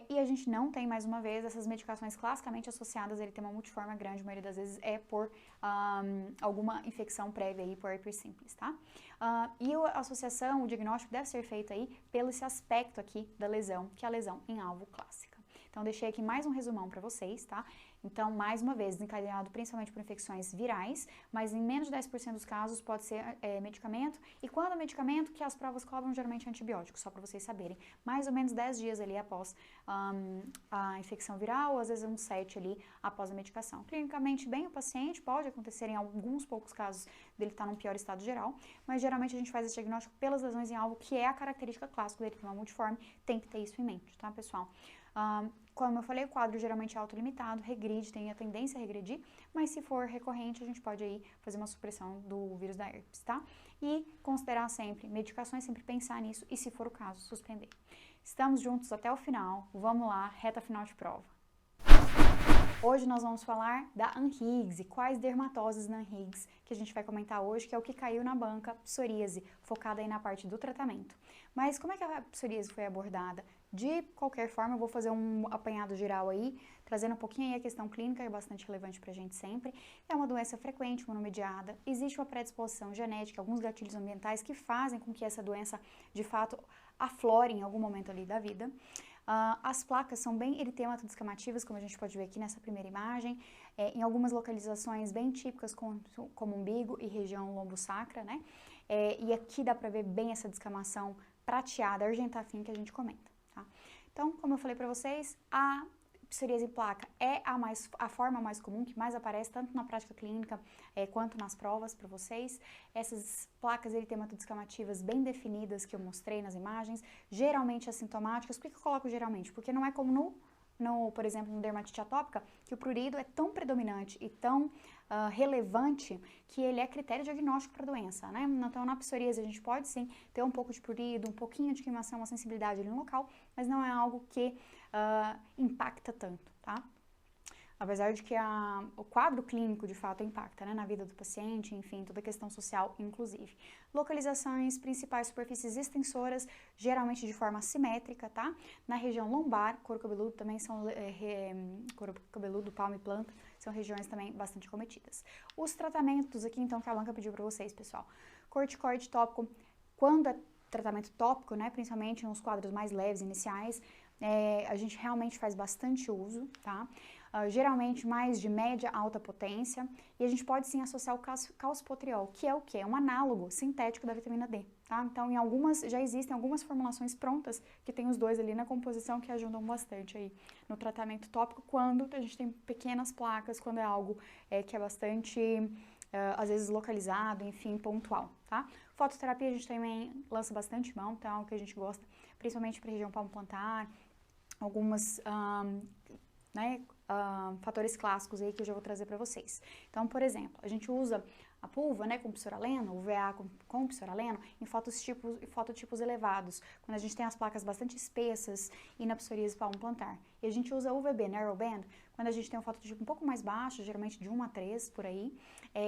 E a gente não tem, mais uma vez, essas medicações classicamente associadas a eritema multiforme, a grande maioria das vezes é por alguma infecção prévia aí por herpes simples, tá? E a associação, o diagnóstico deve ser feito aí pelo esse aspecto aqui da lesão, que é a lesão em alvo clássica. Então, deixei aqui mais um resumão para vocês, tá? Então, mais uma vez, desencadeado principalmente por infecções virais, mas em menos de 10% dos casos pode ser medicamento. E quando é medicamento, que as provas cobram geralmente antibióticos, só para vocês saberem. Mais ou menos 10 dias ali após a infecção viral, ou às vezes uns 7 ali após a medicação. Clinicamente bem o paciente, pode acontecer em alguns poucos casos dele estar num pior estado geral, mas geralmente a gente faz esse diagnóstico pelas lesões em alvo, que é a característica clássica do eritema multiforme, tem que ter isso em mente, tá, pessoal? Como eu falei, o quadro geralmente é autolimitado, regride, tem a tendência a regredir, mas se for recorrente, a gente pode aí fazer uma supressão do vírus da herpes, tá? E considerar sempre medicações, sempre pensar nisso e, se for o caso, suspender. Estamos juntos até o final, vamos lá, reta final de prova. Hoje nós vamos falar da Anhiggs e quais dermatoses na Anhiggs que a gente vai comentar hoje, que é o que caiu na banca psoríase, focada aí na parte do tratamento. Mas como é que a psoríase foi abordada? De qualquer forma, eu vou fazer um apanhado geral aí, trazendo um pouquinho aí a questão clínica, é bastante relevante pra gente sempre. É uma doença frequente, monomediada, existe uma predisposição genética, alguns gatilhos ambientais que fazem com que essa doença, de fato, aflore em algum momento ali da vida. As placas são bem eritemato-descamativas, como a gente pode ver aqui nessa primeira imagem, em algumas localizações bem típicas, como umbigo e região lombo-sacra, né? E aqui dá pra ver bem essa descamação prateada, argentafim, que a gente comenta, tá? Então, como eu falei pra vocês, a psoríase em placa é a forma mais comum, que mais aparece tanto na prática clínica quanto nas provas para vocês. Essas placas eritemato-descamativas bem definidas que eu mostrei nas imagens, geralmente assintomáticas. Por que eu coloco geralmente? Porque não é como por exemplo, no dermatite atópica, que o prurido é tão predominante e tão relevante que ele é critério diagnóstico para a doença, né? Então, na psoríase a gente pode sim ter um pouco de prurido, um pouquinho de queimação, uma sensibilidade ali no local, mas não é algo que impacta tanto, tá? Apesar de que o quadro clínico, de fato, impacta, né, na vida do paciente, enfim, toda a questão social, inclusive. Localizações principais, superfícies extensoras, geralmente de forma simétrica, tá? Na região lombar, couro cabeludo também couro cabeludo, palma e planta, são regiões também bastante cometidas. Os tratamentos aqui, então, que a banca pediu para vocês, pessoal. Corticoide tópico, quando é tratamento tópico, né, principalmente nos quadros mais leves iniciais, a gente realmente faz bastante uso, tá? Geralmente mais de média alta potência, e a gente pode sim associar o calcipotriol, que é o quê? É um análogo sintético da vitamina D, tá? Então, já existem algumas formulações prontas que tem os dois ali na composição que ajudam bastante aí no tratamento tópico, quando a gente tem pequenas placas, quando é algo que é bastante, às vezes localizado, enfim, pontual, tá? Fototerapia a gente também lança bastante mão, então é algo que a gente gosta, principalmente para a região palmo-plantar, algumas fatores clássicos aí que eu já vou trazer para vocês. Então, por exemplo, a gente usa a pulva, né, com psoraleno, o VA com psoraleno, em fototipos elevados, quando a gente tem as placas bastante espessas e na psoríase palmo-plantar. E a gente usa o UVB, Narrowband, quando a gente tem um fototipo um pouco mais baixo, geralmente de 1 a 3, por aí.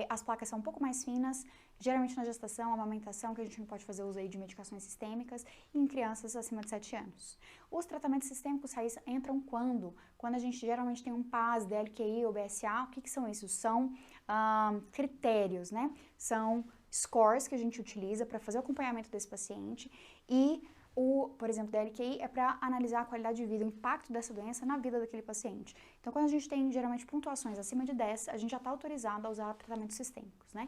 As placas são um pouco mais finas, geralmente na gestação, amamentação, que a gente não pode fazer uso aí de medicações sistêmicas, e em crianças acima de 7 anos. Os tratamentos sistêmicos, Raíssa, entram quando? Quando a gente geralmente tem um PAS, DLQI ou BSA. O que são isso? São critérios, né? São scores que a gente utiliza para fazer o acompanhamento desse paciente e por exemplo, DLQI é para analisar a qualidade de vida, o impacto dessa doença na vida daquele paciente. Então, quando a gente tem, geralmente, pontuações acima de 10, a gente já está autorizado a usar tratamentos sistêmicos, né?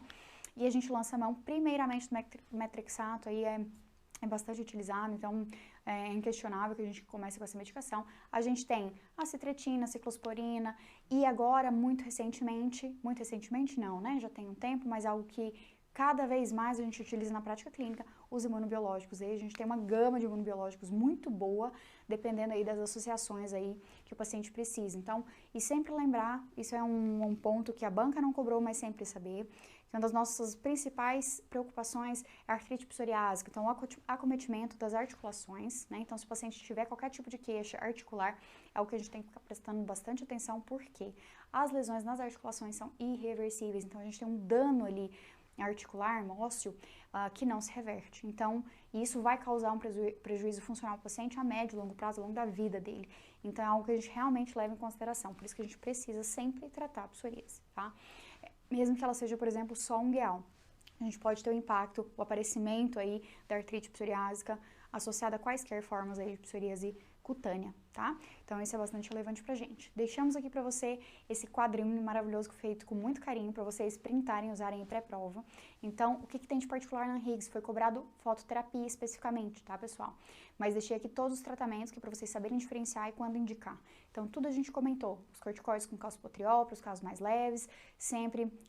E a gente lança a mão, primeiramente, do metrexato, aí é bastante utilizado, então é inquestionável que a gente comece com essa medicação. A gente tem a citretina, a ciclosporina e agora, muito recentemente não, né? Já tem um tempo, mas algo que cada vez mais a gente utiliza na prática clínica, os imunobiológicos. Aí a gente tem uma gama de imunobiológicos muito boa, dependendo aí das associações aí que o paciente precisa. Então, e sempre lembrar, isso é um ponto que a banca não cobrou, mas sempre saber, que uma das nossas principais preocupações é a artrite psoriásica, então o acometimento das articulações, né? Então, se o paciente tiver qualquer tipo de queixa articular, é o que a gente tem que ficar prestando bastante atenção, porque as lesões nas articulações são irreversíveis, então a gente tem um dano ali articular, ósseo, que não se reverte. Então, isso vai causar um prejuízo funcional ao paciente a médio e longo prazo, ao longo da vida dele. Então, é algo que a gente realmente leva em consideração. Por isso que a gente precisa sempre tratar a psoríase, tá? Mesmo que ela seja, por exemplo, só um guial. A gente pode ter o impacto, o aparecimento aí da artrite psoriásica associada a quaisquer formas aí de psoríase cutânea, tá? Então, isso é bastante relevante pra gente. Deixamos aqui pra você esse quadrinho maravilhoso feito com muito carinho pra vocês printarem e usarem em pré-prova. Então, o que tem de particular na Anhiggs? Foi cobrado fototerapia especificamente, tá, pessoal? Mas deixei aqui todos os tratamentos que é pra vocês saberem diferenciar e quando indicar. Então, tudo a gente comentou. Os corticoides com calcipotriol para os casos mais leves,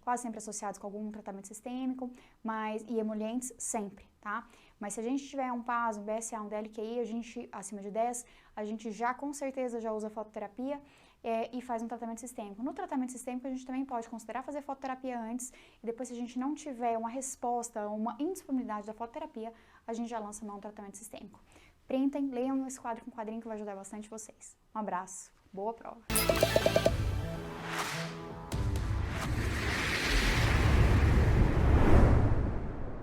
quase sempre associados com algum tratamento sistêmico, e emolientes sempre, tá? Mas se a gente tiver um PAS, um BSA, um DLQI, a gente, acima de 10, a gente já com certeza já usa fototerapia e faz um tratamento sistêmico. No tratamento sistêmico, a gente também pode considerar fazer fototerapia antes, e depois, se a gente não tiver uma resposta, uma indisponibilidade da fototerapia, a gente já lança mão no tratamento sistêmico. Printem, leiam esse quadro com quadrinho que vai ajudar bastante vocês. Um abraço, boa prova! Tchau!